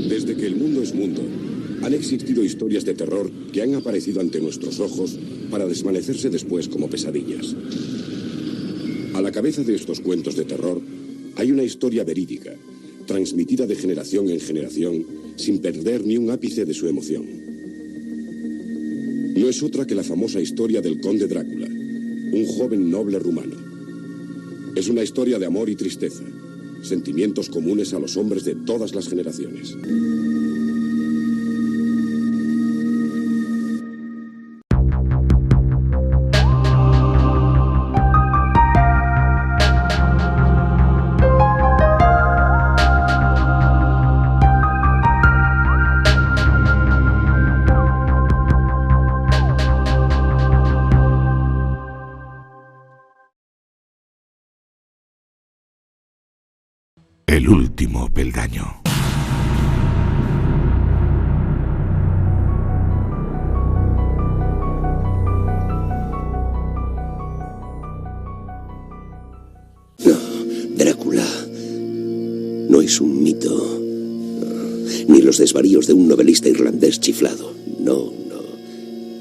Desde que el mundo es mundo, han existido historias de terror que han aparecido ante nuestros ojos para desvanecerse después como pesadillas. A la cabeza de estos cuentos de terror hay una historia verídica, transmitida de generación en generación, sin perder ni un ápice de su emoción. No es otra que la famosa historia del conde Drácula, un joven noble rumano. Es una historia de amor y tristeza, sentimientos comunes a los hombres de todas las generaciones. El último peldaño. No, Drácula no es un mito, ni los desvaríos de un novelista irlandés chiflado. No,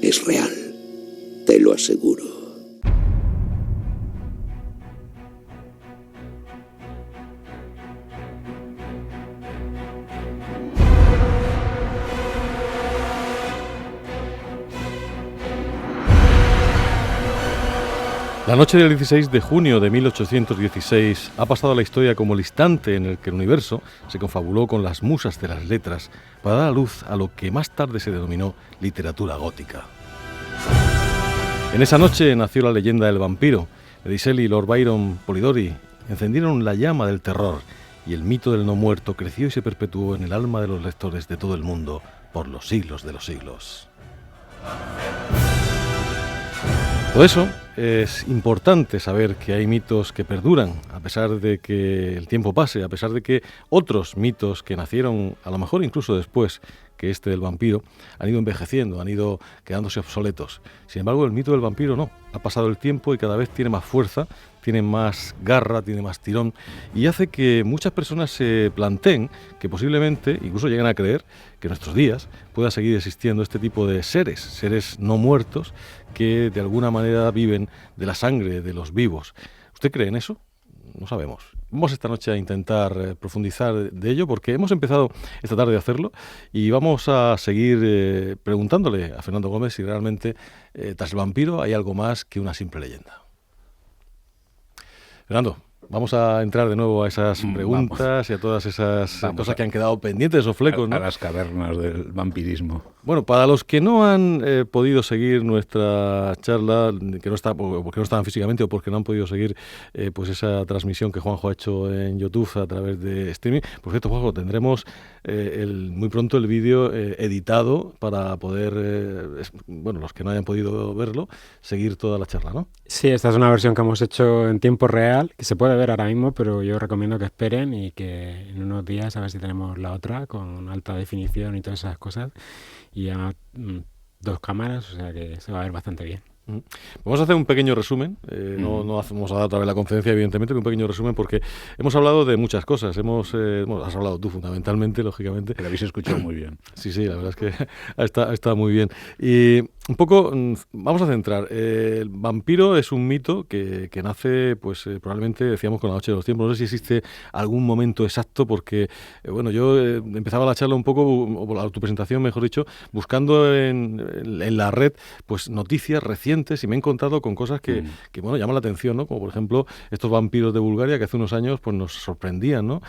es real, te lo aseguro. La noche del 16 de junio de 1816 ha pasado a la historia como el instante en el que el universo se confabuló con las musas de las letras para dar a luz a lo que más tarde se denominó literatura gótica. En esa noche nació la leyenda del vampiro. Mary Shelley y Lord Byron Polidori encendieron la llama del terror y el mito del no muerto creció y se perpetuó en el alma de los lectores de todo el mundo por los siglos de los siglos. Por eso es importante saber que hay mitos que perduran, a pesar de que el tiempo pase, a pesar de que otros mitos que nacieron, a lo mejor incluso después que este del vampiro, han ido envejeciendo, han ido quedándose obsoletos. Sin embargo, el mito del vampiro no. Ha pasado el tiempo y cada vez tiene más fuerza, tiene más garra, tiene más tirón y hace que muchas personas se planteen que posiblemente, incluso lleguen a creer, que en nuestros días pueda seguir existiendo este tipo de seres no muertos que de alguna manera viven de la sangre de los vivos. ¿Usted cree en eso? No sabemos. Vamos esta noche a intentar profundizar de ello porque hemos empezado esta tarde a hacerlo y vamos a seguir preguntándole a Fernando Gómez si realmente tras el vampiro hay algo más que una simple leyenda. Fernando, vamos a entrar de nuevo a esas preguntas y a todas esas cosas que han quedado pendientes, esos flecos, ¿no? A las cavernas del vampirismo. Bueno, para los que no han podido seguir nuestra charla, que no está, porque no estaban físicamente o porque no han podido seguir pues esa transmisión que Juanjo ha hecho en YouTube a través de streaming. Por cierto, Juanjo, tendremos muy pronto el vídeo editado para poder, los que no hayan podido verlo, seguir toda la charla, ¿no? Sí, esta es una versión que hemos hecho en tiempo real, que se puede ver ahora mismo, pero yo recomiendo que esperen y que en unos días a ver si tenemos la otra con alta definición y todas esas cosas. Y además 2 cámaras, o sea que se va a ver bastante bien. Vamos a hacer un pequeño resumen, no vamos a dar otra vez la conferencia evidentemente, pero un pequeño resumen porque hemos hablado de muchas cosas, has hablado tú fundamentalmente, lógicamente. Pero habéis escuchado muy bien. Sí, la verdad es que ha estado muy bien. Y un poco, vamos a centrar, el vampiro es un mito que nace, pues probablemente, decíamos, con la noche de los tiempos. No sé si existe algún momento exacto porque, yo empezaba la charla un poco, o tu presentación mejor dicho, buscando en la red, pues noticias recientes y me he encontrado con cosas que llaman la atención, ¿no? Como por ejemplo estos vampiros de Bulgaria que hace unos años pues nos sorprendían, ¿no?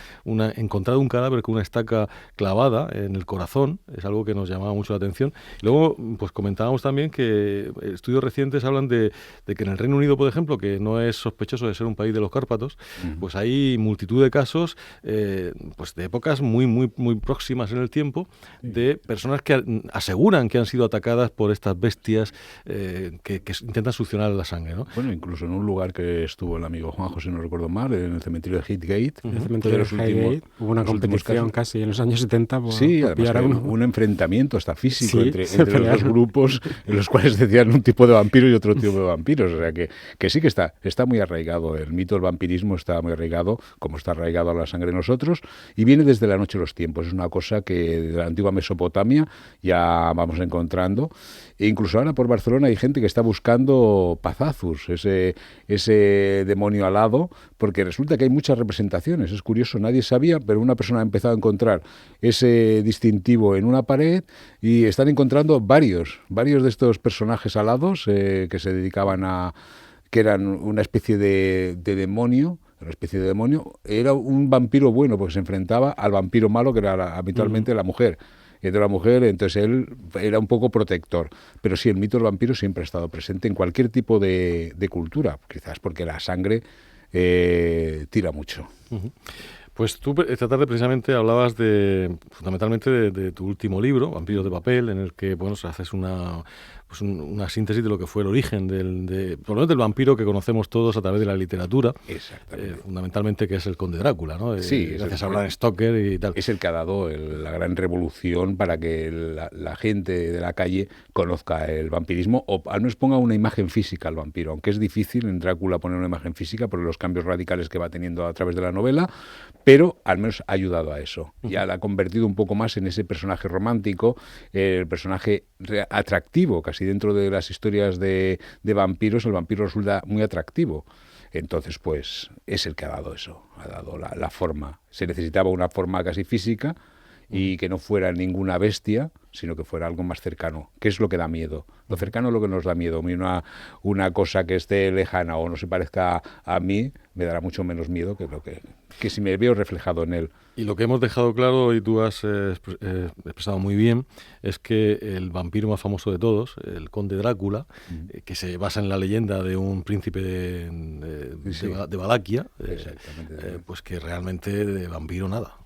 Encontrar un cadáver con una estaca clavada en el corazón es algo que nos llamaba mucho la atención. Luego pues comentábamos también que estudios recientes hablan de que en el Reino Unido, por ejemplo, que no es sospechoso de ser un país de los Cárpatos, pues hay multitud de casos pues de épocas muy, muy, muy próximas en el tiempo de personas que aseguran que han sido atacadas por estas bestias que intentan succionar la sangre, ¿no? Bueno, incluso en un lugar que estuvo el amigo Juanjo, si no recuerdo mal, en el cementerio de Highgate. En el cementerio de Highgate hubo una competición casi en los años 70. Sí, además un enfrentamiento hasta físico entre los dos grupos en los cuales decían un tipo de vampiro y otro tipo de vampiros. O sea que sí que está muy arraigado. El mito del vampirismo está muy arraigado, como está arraigado a la sangre de nosotros, y viene desde la noche de los tiempos. Es una cosa que de la antigua Mesopotamia ya vamos encontrando. E incluso ahora por Barcelona hay gente que está buscando Pazazus, ese demonio alado, porque resulta que hay muchas representaciones. Es curioso, nadie sabía, pero una persona ha empezado a encontrar ese distintivo en una pared y están encontrando varios de estos personajes alados que se dedicaban que eran una especie de demonio. Una especie de demonio. Era un vampiro bueno, porque se enfrentaba al vampiro malo, que era habitualmente la mujer. Y de la mujer, entonces él era un poco protector. Pero sí, el mito del vampiro siempre ha estado presente en cualquier tipo de cultura, quizás porque la sangre tira mucho. Uh-huh. Pues tú esta tarde precisamente hablabas fundamentalmente de tu último libro, Vampiros de papel, en el que haces una síntesis de lo que fue el origen por lo menos del vampiro que conocemos todos a través de la literatura. Exactamente. Fundamentalmente, que es el Conde Drácula, ¿no? Sí, gracias a Bram Stoker y tal. Es el que ha dado la gran revolución para que la gente de la calle conozca el vampirismo, o al menos ponga una imagen física al vampiro, aunque es difícil en Drácula poner una imagen física por los cambios radicales que va teniendo a través de la novela, pero al menos ha ayudado a eso. Ya la ha convertido un poco más en ese personaje romántico, el personaje atractivo. Casi dentro de las historias de vampiros, el vampiro resulta muy atractivo. Entonces, pues, es el que ha dado eso, ha dado la forma. Se necesitaba una forma casi física y que no fuera ninguna bestia, sino que fuera algo más cercano, que es lo que da miedo. Lo cercano es lo que nos da miedo. Una cosa que esté lejana o no se parezca a mí me dará mucho menos miedo que si me veo reflejado en él. Y lo que hemos dejado claro, y tú has expresado muy bien, es que el vampiro más famoso de todos, el Conde Drácula, que se basa en la leyenda de un príncipe de Valaquia, pues que realmente de vampiro nada.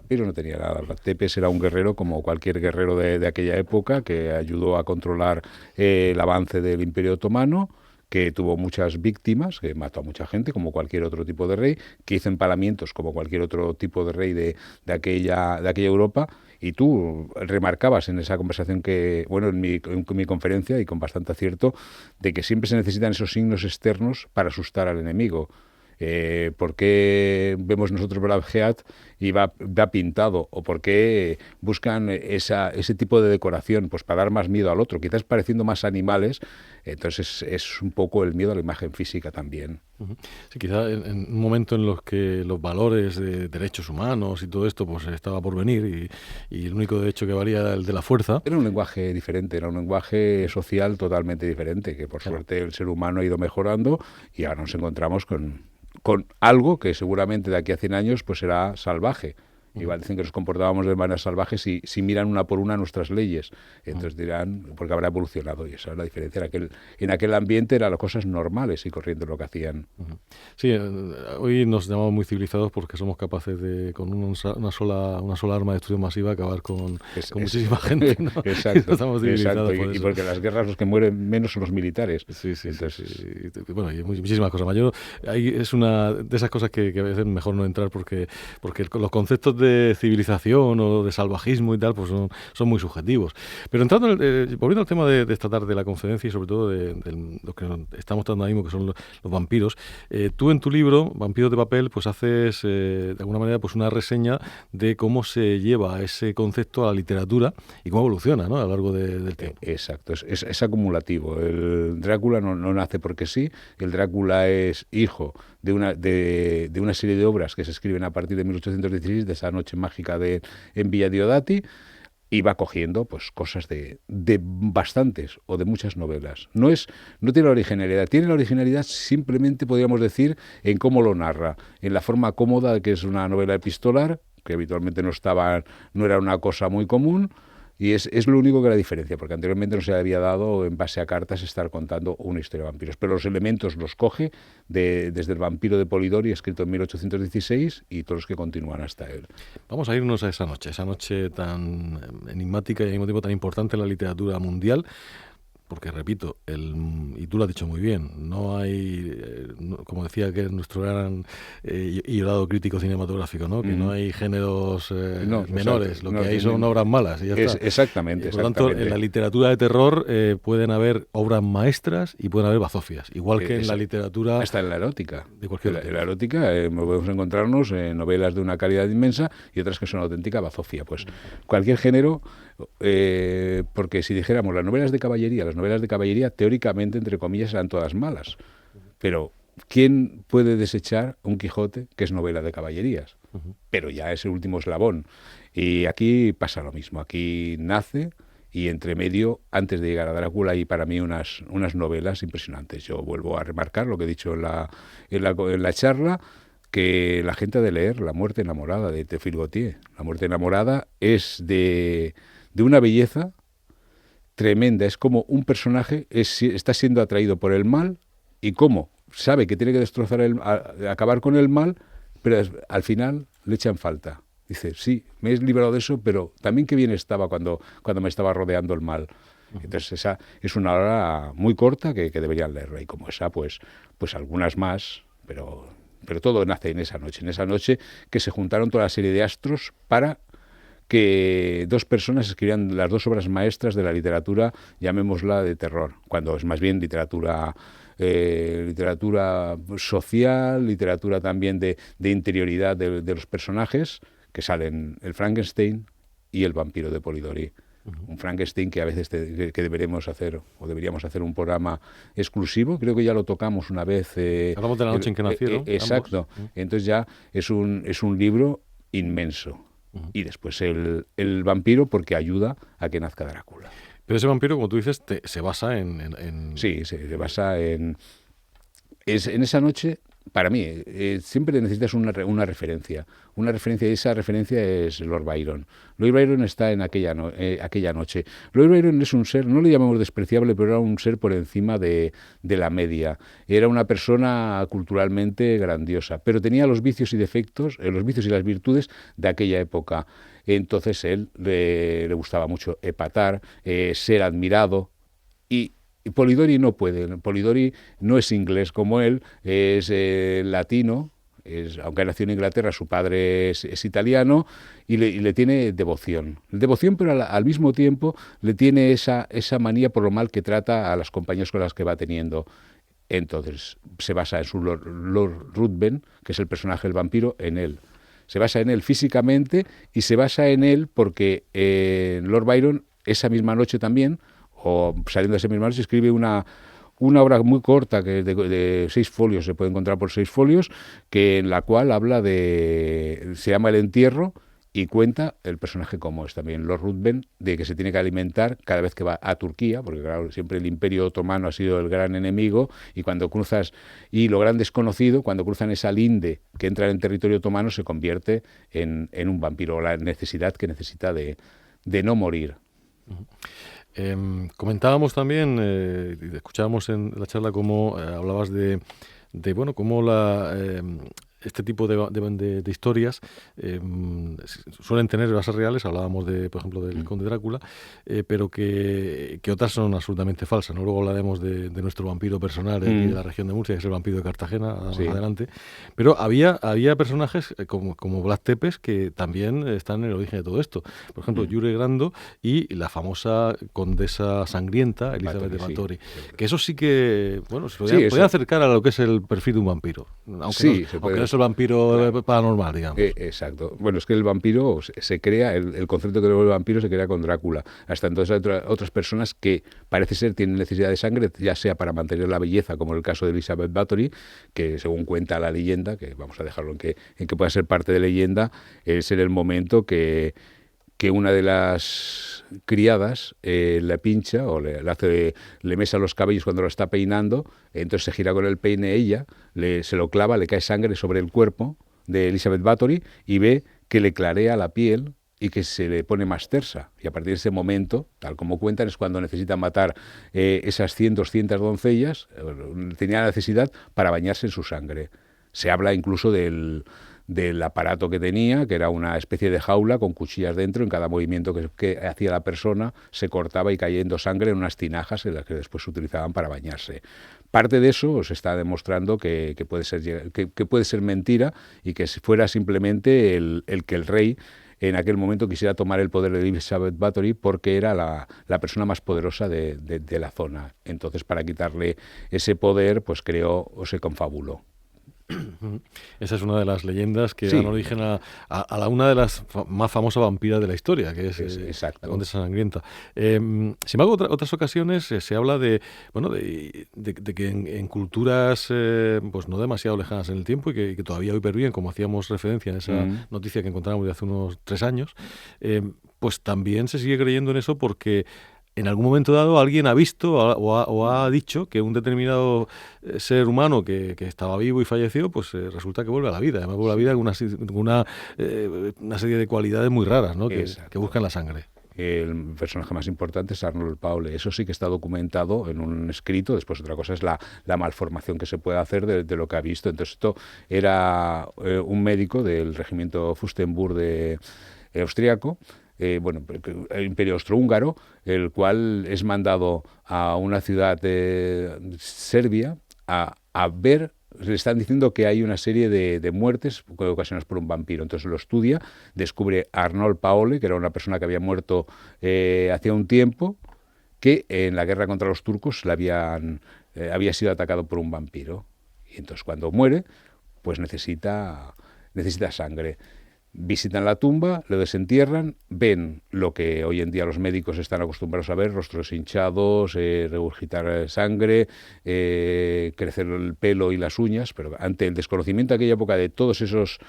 Pero no tenía nada. Tepes era un guerrero como cualquier guerrero de aquella época, que ayudó a controlar el avance del Imperio Otomano, que tuvo muchas víctimas, que mató a mucha gente, como cualquier otro tipo de rey, que hizo empalamientos como cualquier otro tipo de rey de aquella Europa. Y tú remarcabas en esa conversación en mi conferencia, y con bastante acierto, de que siempre se necesitan esos signos externos para asustar al enemigo. ¿Por qué vemos nosotros Braveheart y va pintado? ¿O por qué buscan ese tipo de decoración? Pues para dar más miedo al otro, quizás pareciendo más animales. Entonces es un poco el miedo a la imagen física también. Uh-huh. Sí, quizás en un momento en los que los valores de derechos humanos y todo esto pues estaba por venir, y el único derecho que valía era el de la fuerza. Era un lenguaje diferente, era un lenguaje social totalmente diferente, que por suerte el ser humano ha ido mejorando, y ahora nos encontramos con algo que seguramente de aquí a 100 años pues será salvaje. Igual dicen que nos comportábamos de manera salvaje si miran una por una nuestras leyes. Entonces dirán, porque habrá evolucionado, y esa es la diferencia. En aquel ambiente eran las cosas normales y corrientes lo que hacían. Sí, hoy nos llamamos muy civilizados porque somos capaces de, con una sola arma de destrucción masiva, acabar con muchísima gente, ¿no? Exacto. Estamos civilizados y porque las guerras los que mueren menos son los militares. Sí. Bueno, y muchísimas cosas más. Es una de esas cosas que a veces mejor no entrar porque los conceptos de civilización o de salvajismo y tal, pues son muy subjetivos. Pero entrando, volviendo al tema de esta tarde de la conferencia, y sobre todo de lo que estamos tratando ahora mismo, que son los vampiros, tú en tu libro, Vampiros de papel, pues haces de alguna manera pues una reseña de cómo se lleva ese concepto a la literatura y cómo evoluciona, ¿no?, a lo largo del tiempo. Exacto, es acumulativo. El Drácula no nace porque sí. El Drácula es hijo de una serie de obras que se escriben a partir de 1816, de esa noche mágica en Villa Diodati, y va cogiendo pues cosas de bastantes o de muchas novelas. No tiene la originalidad. Tiene la originalidad simplemente, podríamos decir, en cómo lo narra, en la forma cómoda, que es una novela epistolar, que habitualmente no era una cosa muy común. Y es lo único que la diferencia, porque anteriormente no se había dado, en base a cartas, estar contando una historia de vampiros. Pero los elementos los coge desde el vampiro de Polidori, escrito en 1816, y todos los que continúan hasta él. Vamos a irnos a esa noche tan enigmática y al mismo tiempo tan importante en la literatura mundial. porque repito, y tú lo has dicho muy bien, no hay, como decía que nuestro gran y llorado crítico cinematográfico, ¿no? Que no hay géneros menores, lo que hay son obras malas y ya está. Exactamente. Por lo tanto, en la literatura de terror pueden haber obras maestras y pueden haber bazofias, igual que en la literatura... Hasta en la erótica. De cualquier en la erótica podemos encontrarnos novelas de una calidad inmensa y otras que son auténtica bazofia. Pues cualquier género, porque si dijéramos las novelas de caballería teóricamente, entre comillas, eran todas malas. Pero ¿quién puede desechar un Quijote que es novela de caballerías? Pero ya es el último eslabón. Y aquí pasa lo mismo. Aquí nace y entre medio, antes de llegar a Drácula, hay para mí unas novelas impresionantes. Yo vuelvo a remarcar lo que he dicho en la charla, que la gente ha de leer La muerte enamorada de Théophile Gautier. La muerte enamorada es de una belleza tremenda. Es como un personaje está siendo atraído por el mal y cómo sabe que tiene que acabar con el mal, pero al final le echan falta. Dice, sí, me he librado de eso, pero también qué bien estaba cuando me estaba rodeando el mal. Entonces esa es una obra muy corta que deberían leerla, y como esa, pues algunas más, pero todo nace en esa noche que se juntaron toda la serie de astros para que dos personas escribieran las dos obras maestras de la literatura, llamémosla de terror, cuando es más bien literatura social, literatura también de interioridad de los personajes, que salen el Frankenstein y el vampiro de Polidori. Un Frankenstein que a veces que deberíamos hacer un programa exclusivo. Creo que ya lo tocamos una vez. Hablamos de La noche en que nacieron. Exacto. Ambos. Entonces ya es un libro inmenso. Y después el vampiro, porque ayuda a que nazca Drácula. Pero ese vampiro, como tú dices, se basa en... Sí, se basa en esa noche. Para mí, siempre necesitas una referencia. Una referencia, y esa referencia es Lord Byron. Lord Byron está en aquella noche. Lord Byron es un ser, no le llamamos despreciable, pero era un ser por encima de la media. Era una persona culturalmente grandiosa, pero tenía los vicios y defectos, los vicios y las virtudes de aquella época. Entonces él le gustaba mucho epatar, ser admirado, y Polidori no puede. Polidori no es inglés como él, es latino, aunque nació en Inglaterra, su padre es italiano, y le tiene devoción. Devoción, pero al mismo tiempo le tiene esa manía por lo mal que trata a las compañías con las que va teniendo. Entonces se basa en su Lord Ruthven, que es el personaje del vampiro, en él. Se basa en él físicamente y se basa en él porque Lord Byron, esa misma noche también, o saliendo de esa misma noche, escribe una obra muy corta, que de 6 folios, se puede encontrar por 6 folios, que en la cual habla se llama El entierro, y cuenta el personaje como es también Lord Ruthven, de que se tiene que alimentar cada vez que va a Turquía, porque claro, siempre el Imperio Otomano ha sido el gran enemigo, y lo gran desconocido, cuando cruzan esa linde que entra en territorio otomano, se convierte en un vampiro, la necesidad que necesita de no morir. Comentábamos también, escuchábamos en la charla cómo hablabas de cómo este tipo de historias suelen tener bases reales. Hablábamos por ejemplo, del Conde Drácula, pero que otras son absolutamente falsas, ¿no? Luego hablaremos de nuestro vampiro personal de aquí de la región de Murcia, que es el vampiro de Cartagena, más adelante. Pero había personajes como Vlad Tepes que también están en el origen de todo esto. Por ejemplo, Yure Grando y la famosa condesa sangrienta, Elizabeth de Báthory. Que eso sí que, se podía acercar a lo que es el perfil de un vampiro. Aunque no es el vampiro paranormal, digamos. Exacto. Bueno, es que el vampiro se crea, el concepto que luego el vampiro se crea con Drácula. Hasta entonces hay otras personas que parece ser tienen necesidad de sangre, ya sea para mantener la belleza, como en el caso de Elizabeth Báthory, que según cuenta la leyenda, que vamos a dejarlo en que pueda ser parte de leyenda, es en el momento que una de las criadas le pincha o le mesa los cabellos cuando lo está peinando, entonces se gira con el peine ella, se lo clava, le cae sangre sobre el cuerpo de Elizabeth Báthory y ve que le clarea la piel y que se le pone más tersa. Y a partir de ese momento, tal como cuentan, es cuando necesitan matar esas 100, 200 doncellas, tenía la necesidad para bañarse en su sangre. Se habla incluso del del aparato que tenía, que era una especie de jaula con cuchillas dentro. En cada movimiento que hacía la persona se cortaba y cayendo sangre en unas tinajas en las que después se utilizaban para bañarse. Parte de eso se está demostrando que puede ser mentira, y que si fuera simplemente el que el rey en aquel momento quisiera tomar el poder de Elizabeth Bathory porque era la persona más poderosa de la zona. Entonces, para quitarle ese poder, pues creó o se confabuló. Esa es una de las leyendas que Sí. dan origen a una de las más famosas vampiras de la historia, que es Exacto. la Condesa Sangrienta. Sin embargo, otras ocasiones se habla de que en culturas pues no demasiado lejanas en el tiempo y que todavía hoy perviven, como hacíamos referencia en esa noticia que encontramos de hace unos 3 años, pues también se sigue creyendo en eso porque en algún momento dado alguien ha visto o ha dicho que un determinado ser humano que estaba vivo y falleció, pues resulta que vuelve a la vida. Además vuelve a la vida con una serie de cualidades muy raras, ¿no? que buscan la sangre. El personaje más importante es Arnold Paole. Eso sí que está documentado en un escrito. Después otra cosa es la malformación que se puede hacer de lo que ha visto. Entonces esto era un médico del regimiento Fürstenburg austriaco, el Imperio Austrohúngaro, el cual es mandado a una ciudad de Serbia a ver. Le están diciendo que hay una serie de muertes ocasionadas por un vampiro. Entonces lo estudia, descubre a Arnold Paole, que era una persona que había muerto hacía un tiempo, que en la guerra contra los turcos había sido atacado por un vampiro. Y entonces cuando muere, pues necesita sangre. Visitan la tumba, lo desentierran, ven lo que hoy en día los médicos están acostumbrados a ver: rostros hinchados, regurgitar sangre, crecer el pelo y las uñas, pero ante el desconocimiento de aquella época de todos esos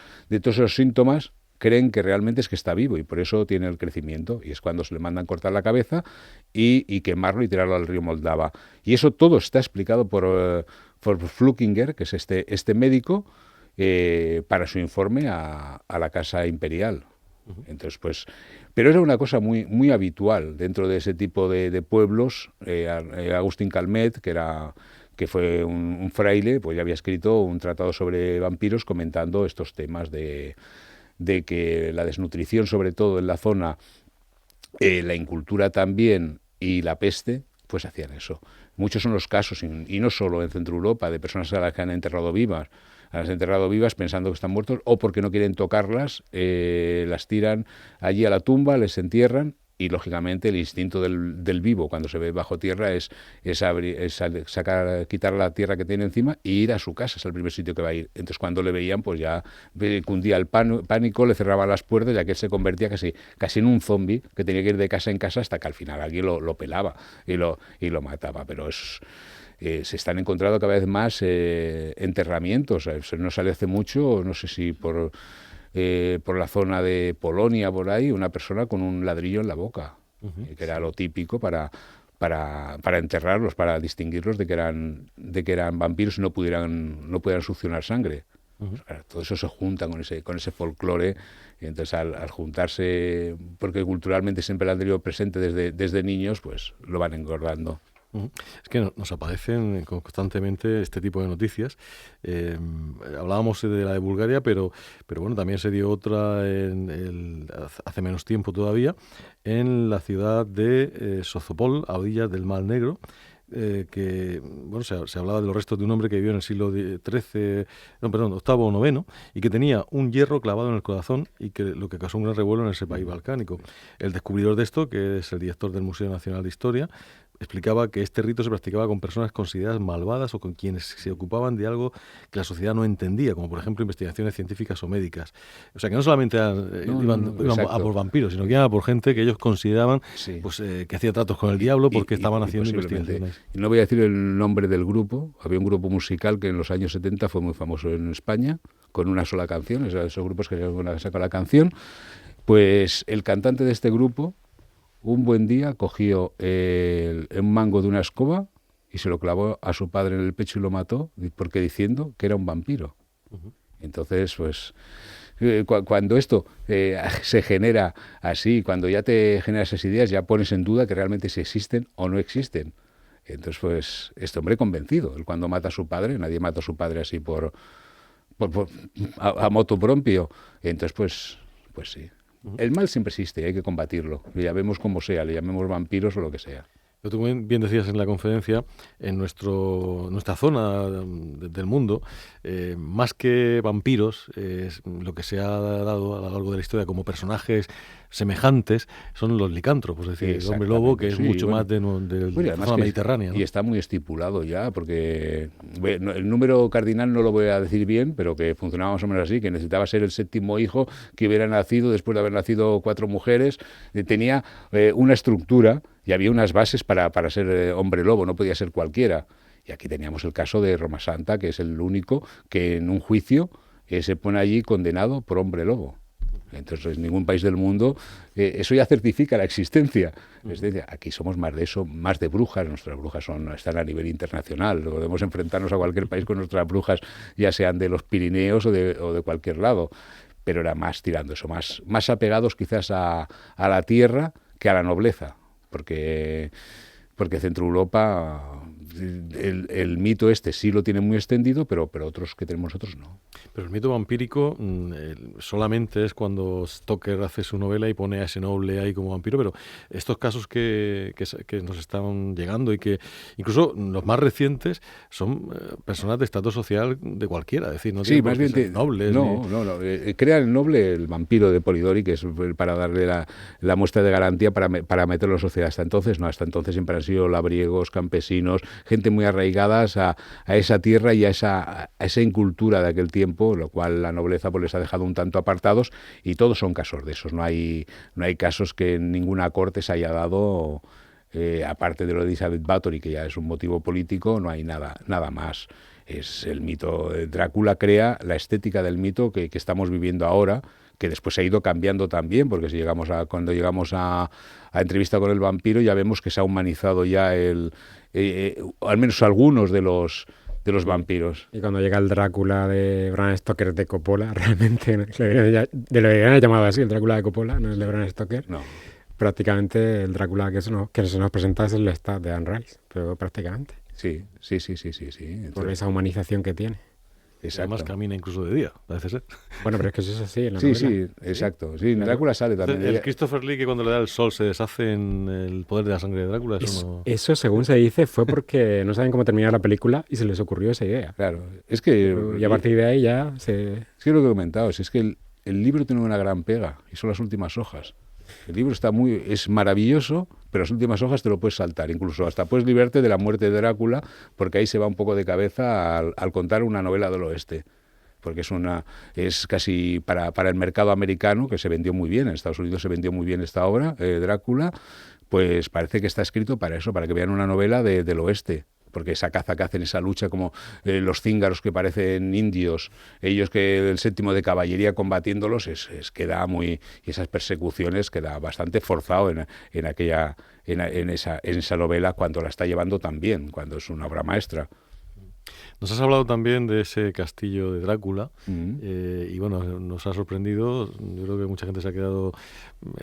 síntomas, creen que realmente es que está vivo y por eso tiene el crecimiento, y es cuando se le mandan cortar la cabeza y quemarlo y tirarlo al río Moldava. Y eso todo está explicado por Flukinger, que es este médico, para su informe a la Casa Imperial. Entonces, pues, pero era una cosa muy, muy habitual dentro de ese tipo de pueblos. Agustín Calmet, que fue un fraile, pues ya había escrito un tratado sobre vampiros comentando estos temas de que la desnutrición, sobre todo en la zona, la incultura también y la peste, pues hacían eso. Muchos son los casos, y no solo en Centro Europa, de personas a las que han enterrado vivas. Las han enterrado vivas pensando que están muertos, o porque no quieren tocarlas, las tiran allí a la tumba, les entierran, y lógicamente el instinto del vivo cuando se ve bajo tierra es quitar la tierra que tiene encima e ir a su casa. Es el primer sitio que va a ir. Entonces cuando le veían, pues ya cundía el pánico, le cerraban las puertas, ya que él se convertía casi en un zombi que tenía que ir de casa en casa hasta que al final alguien lo pelaba y lo mataba. Pero se están encontrando cada vez más enterramientos. No sale hace mucho, no sé si por la zona de Polonia, por ahí, una persona con un ladrillo en la boca, que era lo típico para enterrarlos, para distinguirlos de que eran vampiros y no pudieran succionar sangre. Todo eso se junta con ese folclore, y entonces al juntarse, porque culturalmente siempre lo han tenido presente desde niños, pues lo van engordando. Es que nos aparecen constantemente este tipo de noticias. Hablábamos de la de Bulgaria, pero bueno, también se dio otra hace menos tiempo todavía, en la ciudad de Sozopol, a orillas del Mar Negro, que bueno, se hablaba de los restos de un hombre que vivió en el siglo XIII o IX, y que tenía un hierro clavado en el corazón, y que lo que causó un gran revuelo en ese país balcánico. El descubridor de esto, que es el director del Museo Nacional de Historia, explicaba que este rito se practicaba con personas consideradas malvadas o con quienes se ocupaban de algo que la sociedad no entendía, como por ejemplo investigaciones científicas o médicas. O sea, que no solamente iban a por vampiros, sino que iban a por gente que ellos consideraban que hacía tratos con el diablo porque estaban haciendo investigaciones. Y no voy a decir el nombre del grupo. Había un grupo musical que en los años 70 fue muy famoso en España, con una sola canción, esos grupos que sacan la canción. Pues el cantante de este grupo, un buen día cogió un mango de una escoba y se lo clavó a su padre en el pecho y lo mató, porque diciendo que era un vampiro. Entonces, pues, cuando esto se genera así, cuando ya te generas esas ideas, ya pones en duda que realmente si existen o no existen. Entonces, pues, este hombre convencido, él cuando mata a su padre, nadie mata a su padre así por a motu propio. Entonces, pues sí. El mal siempre existe, hay que combatirlo. Le llamemos como sea, le llamemos vampiros o lo que sea. Pero tú bien decías en la conferencia, en nuestra zona del mundo, más que vampiros, lo que se ha dado a lo largo de la historia como personajes semejantes son los licántropos, es decir, el hombre lobo, que es mucho más de la zona mediterránea, ¿no? Y está muy estipulado ya, porque el número cardinal no lo voy a decir bien, pero que funcionaba más o menos así, que necesitaba ser el 7º hijo que hubiera nacido después de haber nacido 4 mujeres, tenía una estructura y había unas bases para ser hombre lobo, no podía ser cualquiera. Y aquí teníamos el caso de Roma Santa, que es el único que en un juicio se pone allí condenado por hombre lobo. Entonces, en ningún país del mundo eso ya certifica la existencia. Es decir, aquí somos más de eso, más de brujas. Nuestras brujas están a nivel internacional. Podemos enfrentarnos a cualquier país con nuestras brujas, ya sean de los Pirineos o de cualquier lado. Pero era más tirando eso, más apegados quizás a la tierra que a la nobleza. Porque Centro Europa, el mito este sí lo tiene muy extendido, pero otros que tenemos nosotros no. Pero el mito vampírico solamente es cuando Stoker hace su novela y pone a ese noble ahí como vampiro, pero estos casos que nos están llegando y que incluso los más recientes son personas de estatus social de cualquiera, es decir, no sí, más bien nobles. No. Crea el noble el vampiro de Polidori, que es para darle la muestra de garantía para meterlo en sociedad. Hasta entonces siempre han sido labriegos, campesinos, gente muy arraigadas a esa tierra y a esa incultura de aquel tiempo, lo cual la nobleza pues les ha dejado un tanto apartados, y todos son casos de esos. No hay casos que en ninguna corte se haya dado, aparte de lo de Elizabeth Bathory, que ya es un motivo político, no hay nada más. Es el mito. Drácula crea la estética del mito que estamos viviendo ahora, que después se ha ido cambiando también, porque cuando llegamos a entrevista con el vampiro ya vemos que se ha humanizado ya al menos algunos de los vampiros. Y cuando llega el Drácula de Bram Stoker de Coppola, realmente lo habían llamado así, el Drácula de Coppola, no el de Bram Stoker. No. Prácticamente el Drácula que se nos presenta es el Lestat de Anne Rice, pero prácticamente. Sí. Entonces, por esa humanización que tiene. Exacto. Además camina incluso de día, parece ser. Bueno, pero es que eso es así en la novela. Sí, exacto. Sí, en Drácula sale también. El Christopher Lee, que cuando le da el sol se deshace en el poder de la sangre de Drácula, eso, según se dice, fue porque no saben cómo terminar la película y se les ocurrió esa idea. Claro, es que... Y a partir de ahí ya se... Es que lo que he comentado, es que el libro tiene una gran pega, y son las últimas hojas. El libro es maravilloso, pero las últimas hojas te lo puedes saltar, incluso hasta puedes librarte de la muerte de Drácula, porque ahí se va un poco de cabeza al contar una novela del oeste. Porque es casi para el mercado americano, que se vendió muy bien, en Estados Unidos se vendió muy bien esta obra, Drácula, pues parece que está escrito para eso, para que vean una novela del oeste. Porque esa caza que hacen, esa lucha, como los cíngaros que parecen indios, ellos que el 7º de caballería combatiéndolos, queda muy... Y esas persecuciones queda bastante forzado en esa novela, cuando la está llevando tan bien, cuando es una obra maestra. Nos has hablado también de ese castillo de Drácula, y bueno, nos ha sorprendido. Yo creo que mucha gente se ha quedado,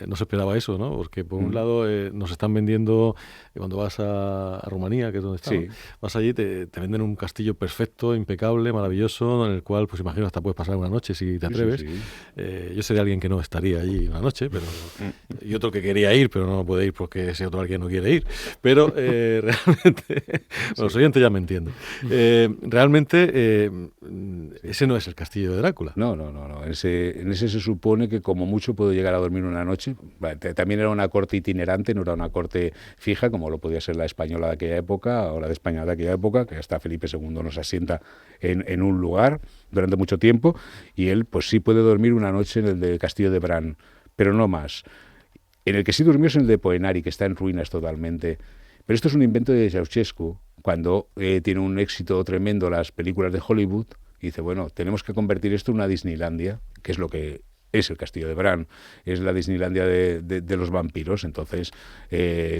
no se esperaba eso, ¿no? Porque por un lado nos están vendiendo, cuando vas a Rumanía, que es donde está, sí. ¿no? Vas allí, te venden un castillo perfecto, impecable, maravilloso, en el cual, pues imagino, hasta puedes pasar una noche si te atreves. Sí. Yo sé de alguien que no estaría allí una noche, pero y otro que quería ir, pero no puede ir porque ese otro alguien no quiere ir. Pero realmente, los oyentes ya me entienden. Realmente ese no es el castillo de Drácula. No. En ese se supone que como mucho puedo llegar a dormir una noche. También era una corte itinerante, no era una corte fija, como lo podía ser la española de aquella época o la de España de aquella época, que hasta Felipe II nos asienta en un lugar durante mucho tiempo, y él pues sí puede dormir una noche en el del castillo de Bran, pero no más. En el que sí durmió es en el de Poenari, que está en ruinas totalmente. Pero esto es un invento de Ceausescu, cuando tiene un éxito tremendo las películas de Hollywood, y dice, bueno, tenemos que convertir esto en una Disneylandia, que es lo que es el castillo de Bran, es la Disneylandia de los vampiros. Entonces,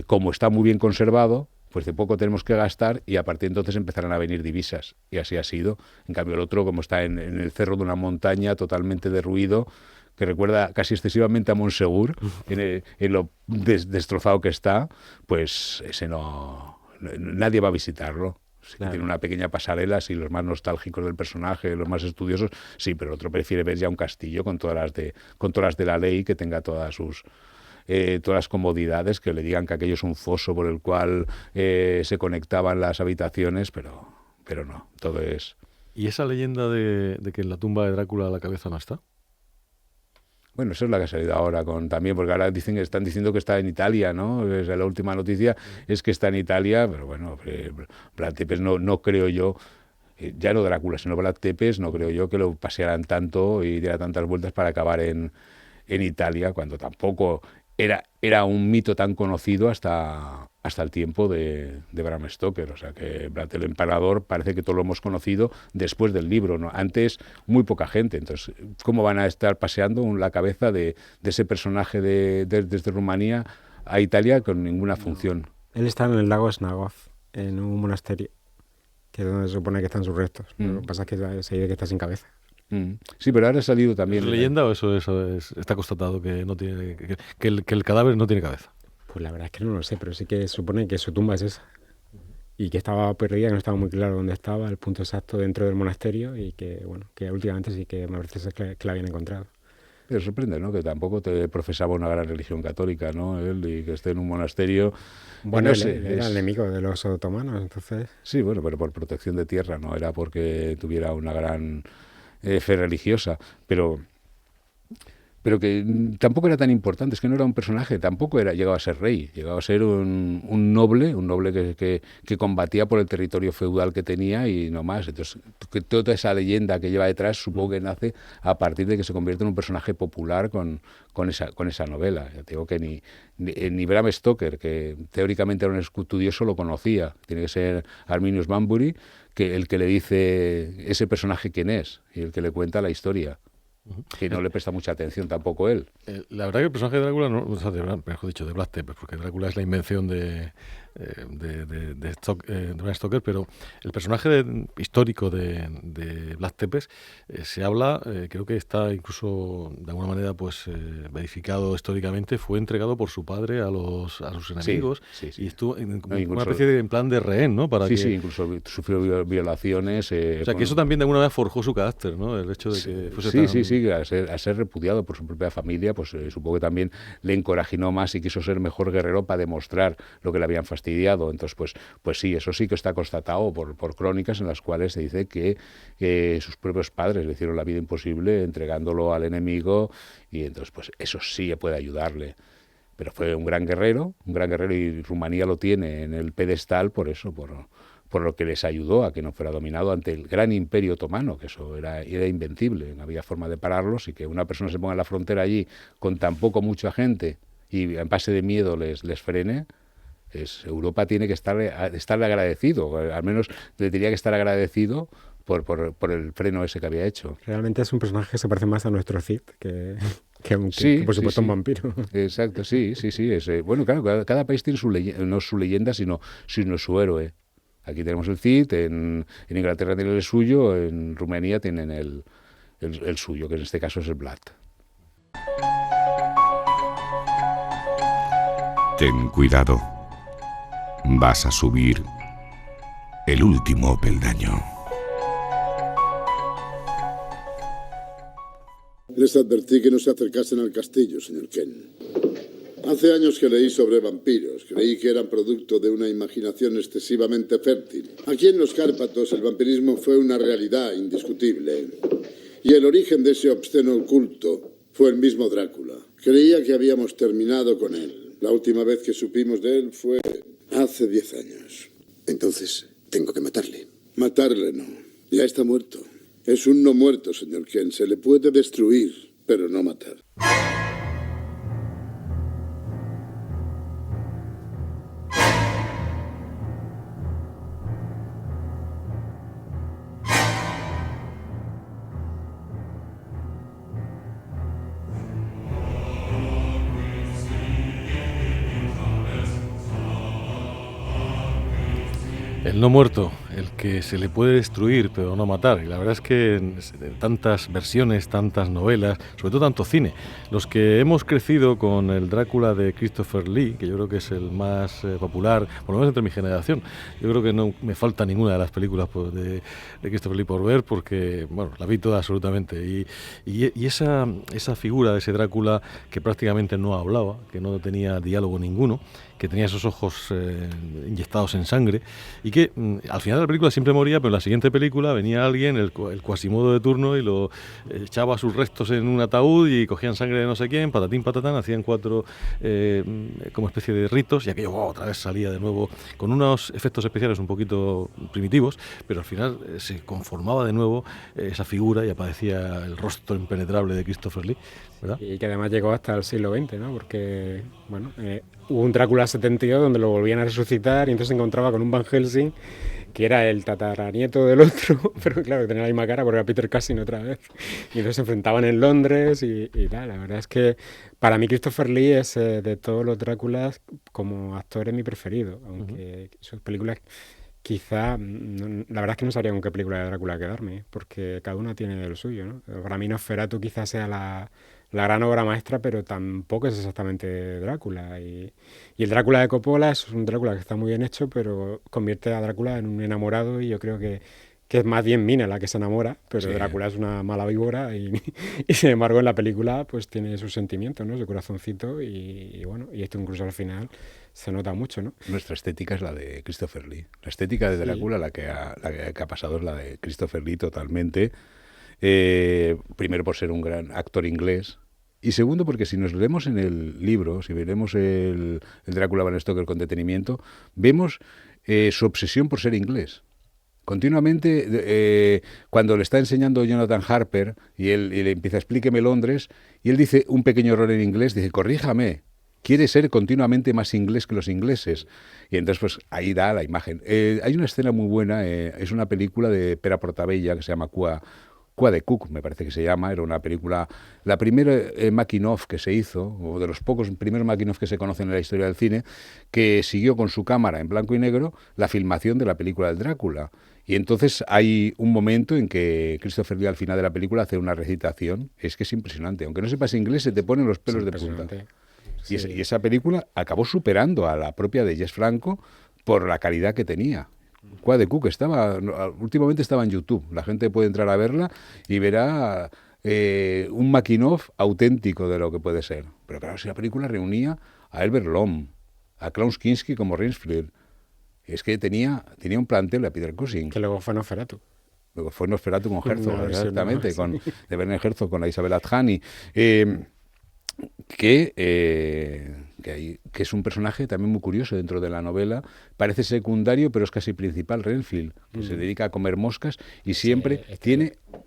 como está muy bien conservado, pues de poco tenemos que gastar, y a partir de entonces empezarán a venir divisas, y así ha sido. En cambio el otro, como está en el cerro de una montaña totalmente derruido, que recuerda casi excesivamente a Montsegur, en lo destrozado que está, pues ese nadie va a visitarlo. Sí, que Claro. tiene una pequeña pasarela, sí, los más nostálgicos del personaje, los más estudiosos, sí, pero el otro prefiere ver ya un castillo con todas las de la ley, que tenga todas las comodidades, que le digan que aquello es un foso por el cual se conectaban las habitaciones, pero no, todo es... ¿Y esa leyenda de que en la tumba de Drácula la cabeza no está? Bueno, eso es la que ha salido ahora también, porque ahora están diciendo que está en Italia, ¿no? La última noticia es que está en Italia, pero bueno, Vlad Tepes no creo yo, ya no Drácula, sino Vlad Tepes, no creo yo que lo pasearan tanto y diera tantas vueltas para acabar en Italia, cuando tampoco era un mito tan conocido hasta el tiempo de Bram Stoker. O sea que Vlad el Empalador parece que todos lo hemos conocido después del libro, ¿no? Antes muy poca gente. Entonces, ¿cómo van a estar paseando la cabeza de ese personaje desde Rumanía a Italia con ninguna función? Él está en el lago Snagov, en un monasterio, que es donde se supone que están sus restos. Lo que pasa es que se dice que está sin cabeza. Sí, pero ahora ha salido también... ¿Es leyenda o eso está constatado que no tiene que el cadáver no tiene cabeza? Pues la verdad es que no lo sé, pero sí que se supone que su tumba es esa. Y que estaba perdida, que no estaba muy claro dónde estaba, el punto exacto dentro del monasterio, y que, bueno, que últimamente sí que me parece que la habían encontrado. Pero sorprende, ¿no? Que tampoco te profesaba una gran religión católica, ¿no? Él, y que esté en un monasterio... Bueno, no él sé, era enemigo de los otomanos, entonces... Sí, bueno, pero por protección de tierra, no era porque tuviera una gran fe religiosa, pero que tampoco era tan importante, es que no era un personaje, tampoco llegaba a ser rey, llegaba a ser un noble que combatía por el territorio feudal que tenía y no más. Entonces, que toda esa leyenda que lleva detrás supongo que nace a partir de que se convierte en un personaje popular con esa novela. Ya te digo que ni Bram Stoker, que teóricamente era un estudioso, lo conocía. Tiene que ser Arminius Bunbury, que el que le dice ese personaje quién es y el que le cuenta la historia. Que no le presta mucha atención tampoco él. La verdad que el personaje de Drácula, mejor dicho, de Vlad Tepes, porque Drácula es la invención de Bram Stoker, pero el personaje histórico de Vlad Tepes se habla, creo que está incluso de alguna manera pues verificado históricamente, fue entregado por su padre a sus enemigos, sí. Y estuvo en Incluso, una especie de en plan de rehén, ¿no? Sí, incluso sufrió violaciones. O sea, que eso también de alguna manera forjó su carácter, ¿no? El hecho de que fuese Sí, a ser repudiado por su propia familia, pues supongo que también le encorajinó más y quiso ser mejor guerrero para demostrar lo que le habían fastidiado. Entonces, pues sí, eso sí que está constatado por crónicas en las cuales se dice que sus propios padres le hicieron la vida imposible entregándolo al enemigo, y entonces pues eso sí puede ayudarle. Pero fue un gran guerrero y Rumanía lo tiene en el pedestal por eso, por lo que les ayudó a que no fuera dominado ante el gran imperio otomano, que eso era invencible, no había forma de pararlos, y que una persona se ponga en la frontera allí con tan mucha gente y en base de miedo les frene. Europa tiene que estarle agradecido, al menos le tenía que estar agradecido por el freno ese que había hecho. Realmente es un personaje que se parece más a nuestro Cid que por supuesto un vampiro. Exacto, sí. Bueno, claro, cada país tiene no su leyenda, sino su héroe. Aquí tenemos el Cid, en Inglaterra tienen el suyo, en Rumanía tienen el suyo, que en este caso es el Vlad. Ten cuidado. Vas a subir el último peldaño. Les advertí que no se acercasen al castillo, señor Ken. Hace años que leí sobre vampiros. Creí que eran producto de una imaginación excesivamente fértil. Aquí en los Cárpatos el vampirismo fue una realidad indiscutible. Y el origen de ese obsceno culto fue el mismo Drácula. Creía que habíamos terminado con él. La última vez que supimos de él fue hace 10 años. Entonces, tengo que matarle. Matarle no. Ya está muerto. Es un no muerto, señor Ken. Se le puede destruir, pero no matar. El no muerto, el que se le puede destruir pero no matar. Y la verdad es que en tantas versiones, tantas novelas, sobre todo tanto cine, los que hemos crecido con el Drácula de Christopher Lee, que yo creo que es el más popular, por lo menos entre mi generación, yo creo que no me falta ninguna de las películas pues, de Christopher Lee por ver, porque bueno, la vi toda absolutamente. Y esa figura de ese Drácula que prácticamente no hablaba, que no tenía diálogo ninguno, que tenía esos ojos inyectados en sangre y que al final de la película siempre moría, pero en la siguiente película venía alguien, el Quasimodo de turno, y lo echaba sus restos en un ataúd y cogían sangre de no sé quién, patatín, patatán, hacían 4 como especie de ritos y aquello otra vez salía de nuevo con unos efectos especiales un poquito primitivos, pero al final se conformaba de nuevo esa figura y aparecía el rostro impenetrable de Christopher Lee, ¿verdad? Y que además llegó hasta el siglo XX, ¿no? Porque, bueno, hubo un Drácula 72 donde lo volvían a resucitar y entonces se encontraba con un Van Helsing que era el tataranieto del otro, pero claro, que tenía la misma cara porque era Peter Cushing otra vez. Y entonces se enfrentaban en Londres y tal. La verdad es que para mí Christopher Lee es de todos los Dráculas como actor es mi preferido, aunque sus películas quizá, la verdad es que no sabría con qué película de Drácula quedarme, porque cada una tiene lo suyo, ¿no? Para mí Nosferatu quizás sea la gran obra maestra, pero tampoco es exactamente Drácula. Y el Drácula de Coppola es un Drácula que está muy bien hecho, pero convierte a Drácula en un enamorado y yo creo que es más bien Mina la que se enamora, pero sí. Drácula es una mala víbora y sin embargo en la película pues tiene sus sentimientos, ¿no? Su corazoncito y bueno, y esto incluso al final se nota mucho, ¿no? Nuestra estética es la de Christopher Lee. La estética de Drácula, sí. la que ha pasado es la de Christopher Lee totalmente. Primero por ser un gran actor inglés. Y segundo, porque si nos leemos en el libro, si leemos el Drácula Bram Stoker con detenimiento, vemos su obsesión por ser inglés. Continuamente, cuando le está enseñando Jonathan Harper y le empieza, explíqueme Londres, y él dice un pequeño error en inglés, dice, corríjame, quiere ser continuamente más inglés que los ingleses. Y entonces, pues, ahí da la imagen. Hay una escena muy buena, es una película de Pere Portabella que se llama Cua de Cook, me parece que se llama, era una película, la primera making-of que se hizo, o de los pocos primeros making-of que se conocen en la historia del cine, que siguió con su cámara en blanco y negro la filmación de la película del Drácula. Y entonces hay un momento en que Christopher Lee al final de la película hace una recitación, es que es impresionante, aunque no sepas inglés se te ponen los pelos de punta. Sí. Y esa película acabó superando a la propia de Jess Franco por la calidad que tenía. Cua de Cook últimamente estaba en YouTube, la gente puede entrar a verla y verá un making-of auténtico de lo que puede ser. Pero claro, si la película reunía a Albert Lom, a Klaus Kinski como Rensfield, es que tenía un plantel a Peter Cushing. Que luego fue Nosferatu. Luego fue Nosferatu con Herzog, exactamente, sí. de Werner Herzog con la Isabel Adjani. Que es un personaje también muy curioso dentro de la novela, parece secundario pero es casi principal, Renfield, que se dedica a comer moscas y siempre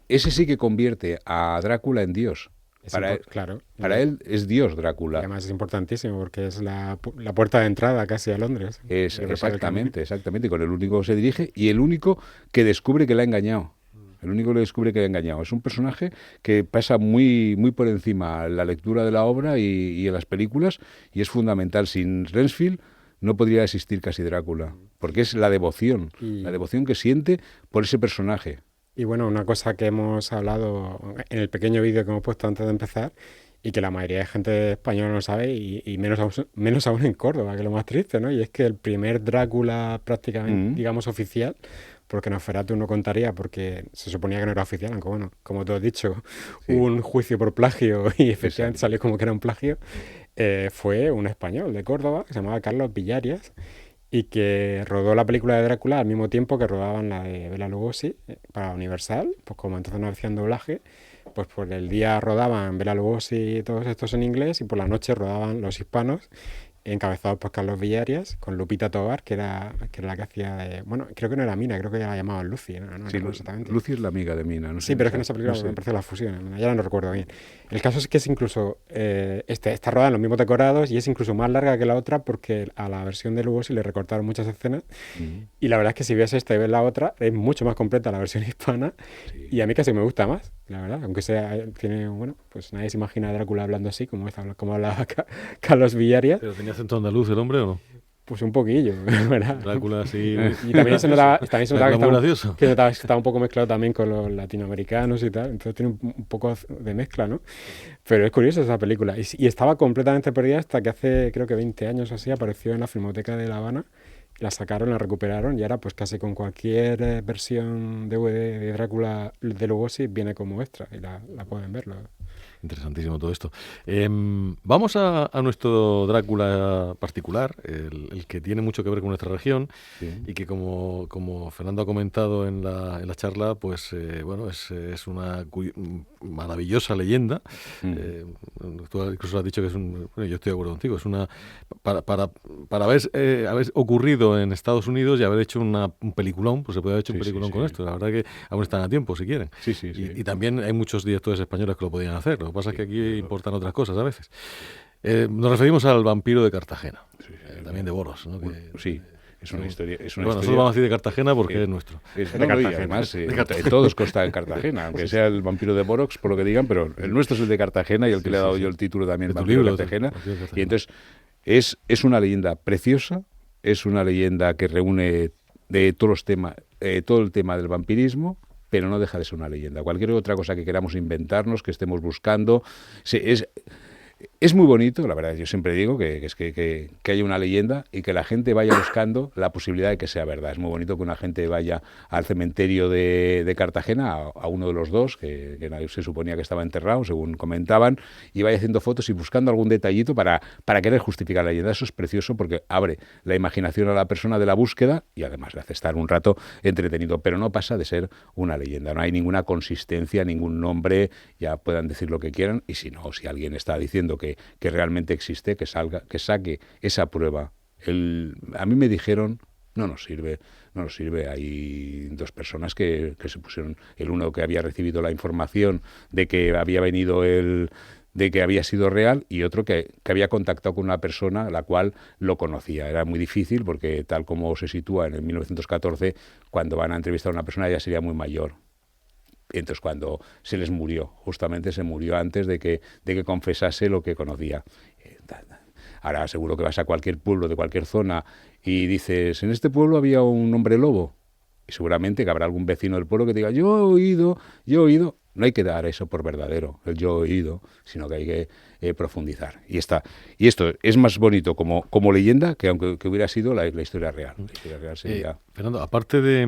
ese sí que convierte a Drácula en Dios. Para él es Dios Drácula. Y además es importantísimo porque es la puerta de entrada casi a Londres. Exactamente, con el único que se dirige y el único que descubre que le ha engañado. El único que le descubre que le ha engañado. Es un personaje que pasa muy, muy por encima en la lectura de la obra y en las películas, y es fundamental. Sin Rensfield no podría existir casi Drácula, porque es la devoción que siente por ese personaje. Y bueno, una cosa que hemos hablado en el pequeño vídeo que hemos puesto antes de empezar, y que la mayoría de gente española no sabe, y menos aún en Córdoba, que es lo más triste, ¿no? Y es que el primer Drácula prácticamente, digamos, oficial, porque Nosferatu no contaría porque se suponía que no era oficial, aunque bueno, como tú has dicho, un juicio por plagio y efectivamente salió como que era un plagio, fue un español de Córdoba que se llamaba Carlos Villarias y que rodó la película de Drácula al mismo tiempo que rodaban la de Bela Lugosi para Universal, pues como entonces no hacían doblaje, pues por el día rodaban Bela Lugosi y todos estos en inglés y por la noche rodaban los hispanos, encabezados por Carlos Villarias, con Lupita Tovar, que era la que hacía de... Bueno, creo que no era Mina, creo que ya la llamaban Lucy, ¿no? Sí, exactamente. Lucy es la amiga de Mina, no sé. Sí, pero es que en esa película me parece la fusión, ya no recuerdo bien. El caso es que es incluso... está rodada en los mismos decorados y es incluso más larga que la otra porque a la versión de Lugosi le recortaron muchas escenas y la verdad es que si ves esta y ves la otra, es mucho más completa la versión hispana y a mí casi me gusta más, la verdad, aunque tiene, bueno, pues nadie se imagina a Drácula hablando así, como hablaba Carlos Villarias. ¿Pero tenía acento andaluz el hombre o no? Pues un poquillo, ¿verdad? Drácula, sí. Y también se notaba, Drácula muy gracioso. que estaba un poco mezclado también con los latinoamericanos y tal, entonces tiene un poco de mezcla, ¿no? Pero es curioso esa película. Y estaba completamente perdida hasta que hace, creo que 20 años o así, apareció en la Filmoteca de La Habana, la sacaron, la recuperaron y ahora pues casi con cualquier versión DVD de Drácula de Lugosi viene como extra y la pueden verlo. Interesantísimo todo esto. Vamos a nuestro Drácula particular, el que tiene mucho que ver con nuestra región, Sí. y que como Fernando ha comentado en la charla, pues bueno, es una maravillosa leyenda. Tú incluso has dicho que es un... Bueno, yo estoy de acuerdo contigo, es una... Para haber ocurrido en Estados Unidos y haber hecho un peliculón, pues se puede haber hecho un peliculón con esto. La verdad que aún están a tiempo, si quieren. Sí, sí, sí. Y también hay muchos directores españoles que lo podían hacer. Lo que pasa es que aquí importan otras cosas a veces. Nos referimos al vampiro de Cartagena, también de Boros, ¿no? Sí, es una historia. Bueno, nosotros vamos a decir de Cartagena porque es nuestro. No, y además, todos consta en Cartagena, aunque sea el vampiro de Borox, por lo que digan, pero el nuestro es el de Cartagena y el que le he dado yo el título también, de tu Vampiro libro, de Cartagena. Vampiro de Cartagena. Y entonces es una leyenda preciosa, es una leyenda que reúne de todos los temas, todo el tema del vampirismo, pero no deja de ser una leyenda. Cualquier otra cosa que queramos inventarnos, que estemos buscando, es muy bonito, la verdad. Yo siempre digo que haya una leyenda y que la gente vaya buscando la posibilidad de que sea verdad. Es muy bonito que una gente vaya al cementerio de Cartagena, a uno de los dos, que nadie se suponía que estaba enterrado, según comentaban, y vaya haciendo fotos y buscando algún detallito para querer justificar la leyenda. Eso es precioso porque abre la imaginación a la persona de la búsqueda y además le hace estar un rato entretenido, pero no pasa de ser una leyenda. No hay ninguna consistencia, ningún nombre, ya puedan decir lo que quieran, y si no, si alguien está diciendo que realmente existe, que saque esa prueba. A mí me dijeron, no nos sirve. Hay dos personas que se pusieron, el uno que había recibido la información de que había venido de que había sido real, y otro que había contactado con una persona la cual lo conocía. Era muy difícil porque, tal como se sitúa en el 1914, cuando van a entrevistar a una persona ya sería muy mayor. Entonces, cuando se les murió, justamente se murió antes de que confesase lo que conocía. Ahora seguro que vas a cualquier pueblo de cualquier zona y dices, en este pueblo había un hombre lobo. Y seguramente que habrá algún vecino del pueblo que diga, yo he oído. No hay que dar eso por verdadero, el yo he oído, sino que hay que profundizar. Y esto es más bonito como leyenda que aunque hubiera sido la historia real. La historia real sería... Fernando, aparte de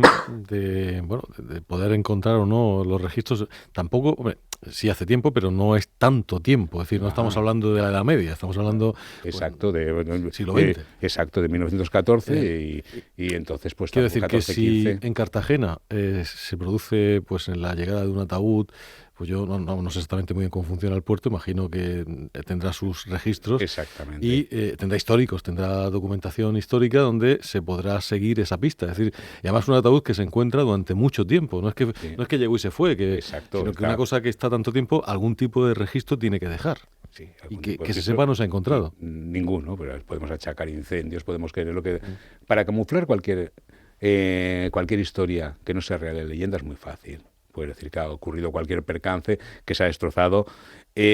poder encontrar o no los registros, tampoco, hombre, sí hace tiempo, pero no es tanto tiempo. Es decir, no estamos hablando de la Edad Media, estamos hablando... Exacto, del siglo XX. Exacto, de 1914 y entonces pues... Quiero decir 14, que si 15... en Cartagena se produce pues en la llegada de un ataúd, pues yo no sé exactamente muy bien cómo funciona el puerto, imagino que tendrá sus registros. Exactamente. Y tendrá históricos, tendrá documentación histórica donde se podrá seguir esa pista. Es decir, y además un ataúd que se encuentra durante mucho tiempo. No es que llegó y se fue, sino que una cosa que está tanto tiempo, algún tipo de registro tiene que dejar. Sí, y que se sepa no se ha encontrado. Ninguno, pero podemos achacar incendios, podemos querer lo que... Para camuflar cualquier historia que no sea real de leyenda es muy fácil. Puedes decir que ha ocurrido cualquier percance, que se ha destrozado.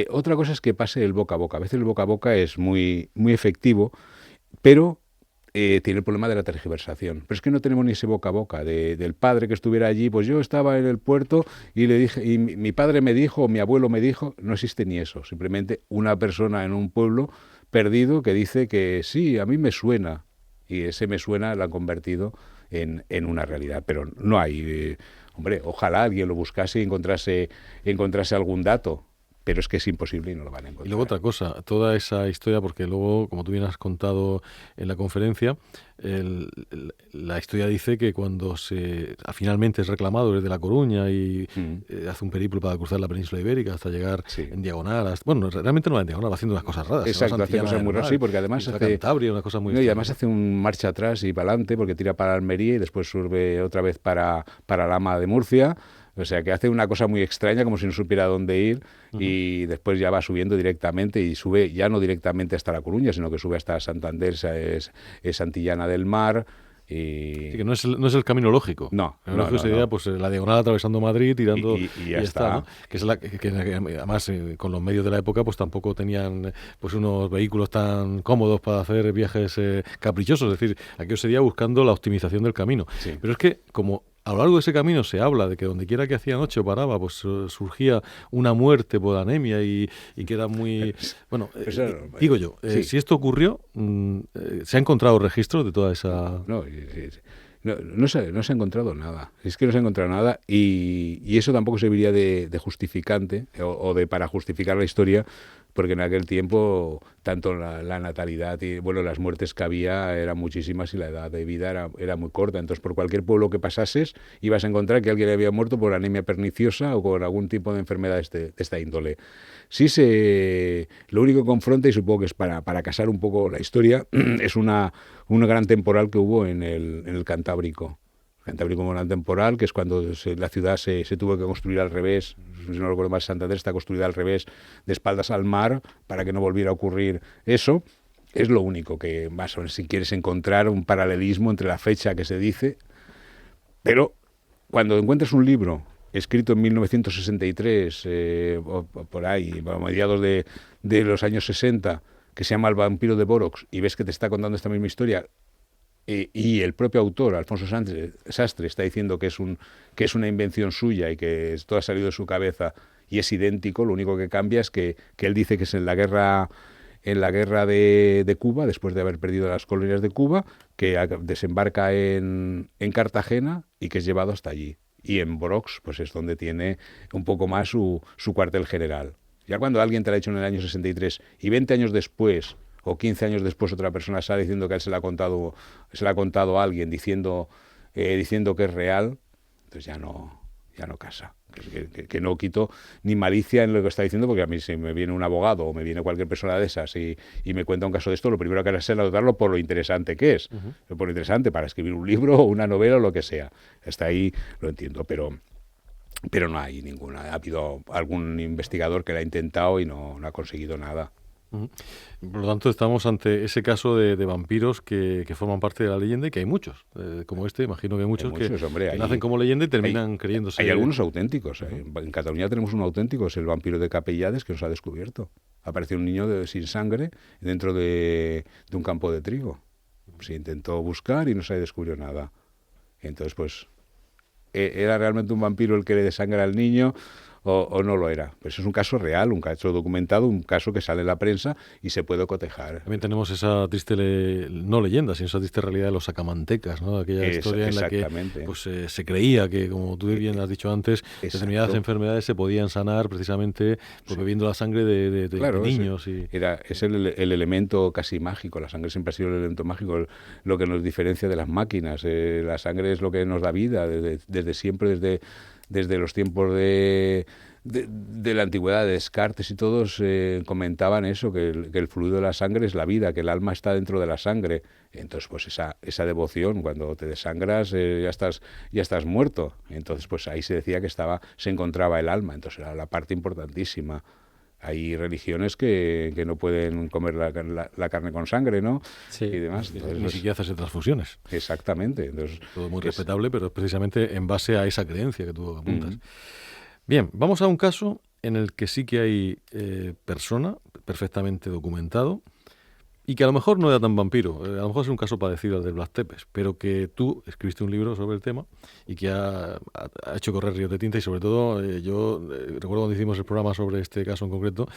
Otra cosa es que pase el boca a boca. A veces el boca a boca es muy, muy efectivo, pero tiene el problema de la tergiversación. Pero es que no tenemos ni ese boca a boca del padre que estuviera allí. Pues yo estaba en el puerto y le dije, y mi padre me dijo, o mi abuelo me dijo. No existe ni eso. Simplemente una persona en un pueblo perdido que dice que sí, a mí me suena. Y ese me suena lo han convertido en una realidad. Pero no hay... Hombre, ojalá alguien lo buscase y encontrase algún dato, pero es que es imposible y no lo van a encontrar. Y luego otra cosa, toda esa historia, porque luego, como tú bien has contado en la conferencia, la historia dice que cuando finalmente es reclamado desde La Coruña y hace un periplo para cruzar la península ibérica hasta llegar en diagonal. Bueno, realmente no va en diagonal, va haciendo unas cosas raras. Exacto, hace cosas muy raras, sí, porque además hace... Cantabria, una cosa muy y además hace un marcha atrás y para adelante, porque tira para Almería y después sube otra vez para Lama de Murcia. O sea, que hace una cosa muy extraña, como si no supiera dónde ir, y después ya va subiendo directamente y sube ya no directamente hasta La Coruña, sino que sube hasta Santander, es Santillana del Mar. Y... Sí, que no es el camino lógico. No, el lógico sería pues la diagonal atravesando Madrid, tirando y ya está. ¿no? Que es que además con los medios de la época pues tampoco tenían pues unos vehículos tan cómodos para hacer viajes caprichosos. Es decir, aquello sería buscando la optimización del camino. Sí. Pero es que como a lo largo de ese camino se habla de que donde quiera que hacía noche o paraba, pues surgía una muerte por anemia y que era muy... Bueno, digo yo, sí. si esto ocurrió, ¿se ha encontrado registros de toda esa...? No se ha encontrado nada. Es que no se ha encontrado nada y eso tampoco serviría de justificante o de para justificar la historia, porque en aquel tiempo tanto la natalidad y las muertes que había eran muchísimas y la edad de vida era muy corta. Entonces, por cualquier pueblo que pasases ibas a encontrar que alguien había muerto por anemia perniciosa o con algún tipo de enfermedad de esta índole. Lo único que confronta, y supongo que es para casar un poco la historia, es un gran temporal que hubo en el Cantábrico. Cantábrico, un gran temporal, que es cuando la ciudad se tuvo que construir al revés. Si no recuerdo mal, Santander está construida al revés, de espaldas al mar, para que no volviera a ocurrir eso. Es lo único que, más o menos, si quieres encontrar un paralelismo entre la fecha que se dice. Pero cuando encuentras un libro escrito en 1963, o por ahí, a mediados de los años 60, que se llama El vampiro de Borox, y ves que te está contando esta misma historia, y el propio autor, Alfonso Sastre, está diciendo que es una invención suya y que todo ha salido de su cabeza y es idéntico, lo único que cambia es que él dice que es en la guerra de Cuba, después de haber perdido las colonias de Cuba, que desembarca en Cartagena y que es llevado hasta allí. Y en Borox pues es donde tiene un poco más su cuartel general. Ya cuando alguien te lo ha hecho en el año 63 y 20 años después o 15 años después otra persona sale diciendo que él se la ha contado a alguien diciendo que es real, entonces ya no casa. Que no quito ni malicia en lo que está diciendo, porque a mí si me viene un abogado o me viene cualquier persona de esas y me cuenta un caso de esto, lo primero que haré es anotarlo por lo interesante que es. Uh-huh. Por lo interesante para escribir un libro o una novela o lo que sea. Hasta ahí lo entiendo, pero no hay ninguna. Ha habido algún investigador que lo ha intentado y no ha conseguido nada. Por lo tanto, estamos ante ese caso de vampiros que forman parte de la leyenda y que hay muchos, como este, imagino que hay muchos, que nacen como leyenda y terminan creyéndose. Hay algunos auténticos. En Cataluña tenemos un auténtico, es el vampiro de Capellades, que nos ha descubierto. Apareció un niño sin sangre dentro de un campo de trigo. Se intentó buscar y no se descubrió nada. Entonces, pues, ¿era realmente un vampiro el que le desangra al niño? O no lo era. Pues es un caso real, un caso documentado, un caso que sale en la prensa y se puede cotejar. También tenemos esa triste, no leyenda, sino esa triste realidad de los sacamantecas, ¿no? Aquella historia en la que pues, se creía que, como tú bien has dicho antes, determinadas enfermedades se podían sanar precisamente pues, bebiendo la sangre de niños. Es el elemento casi mágico, la sangre siempre ha sido el elemento mágico, lo que nos diferencia de las máquinas. La sangre es lo que nos da vida, desde siempre, desde los tiempos de la antigüedad, de Descartes y todos comentaban eso, que el fluido de la sangre es la vida, que el alma está dentro de la sangre. Entonces, pues esa devoción, cuando te desangras, ya estás muerto. Entonces, pues ahí se decía que se encontraba el alma, entonces era la parte importantísima. Hay religiones que no pueden comer la carne con sangre, ¿no? Sí. Y demás. Entonces, ni siquiera hacerse transfusiones. Exactamente. Entonces, todo muy respetable, pero es precisamente en base a esa creencia que tú apuntas. Bien, vamos a un caso en el que sí que hay persona perfectamente documentado y que a lo mejor no era tan vampiro, a lo mejor es un caso parecido al de Blas Tepes, pero que tú escribiste un libro sobre el tema y que ha hecho correr ríos de tinta y sobre todo yo recuerdo cuando hicimos el programa sobre este caso en concreto,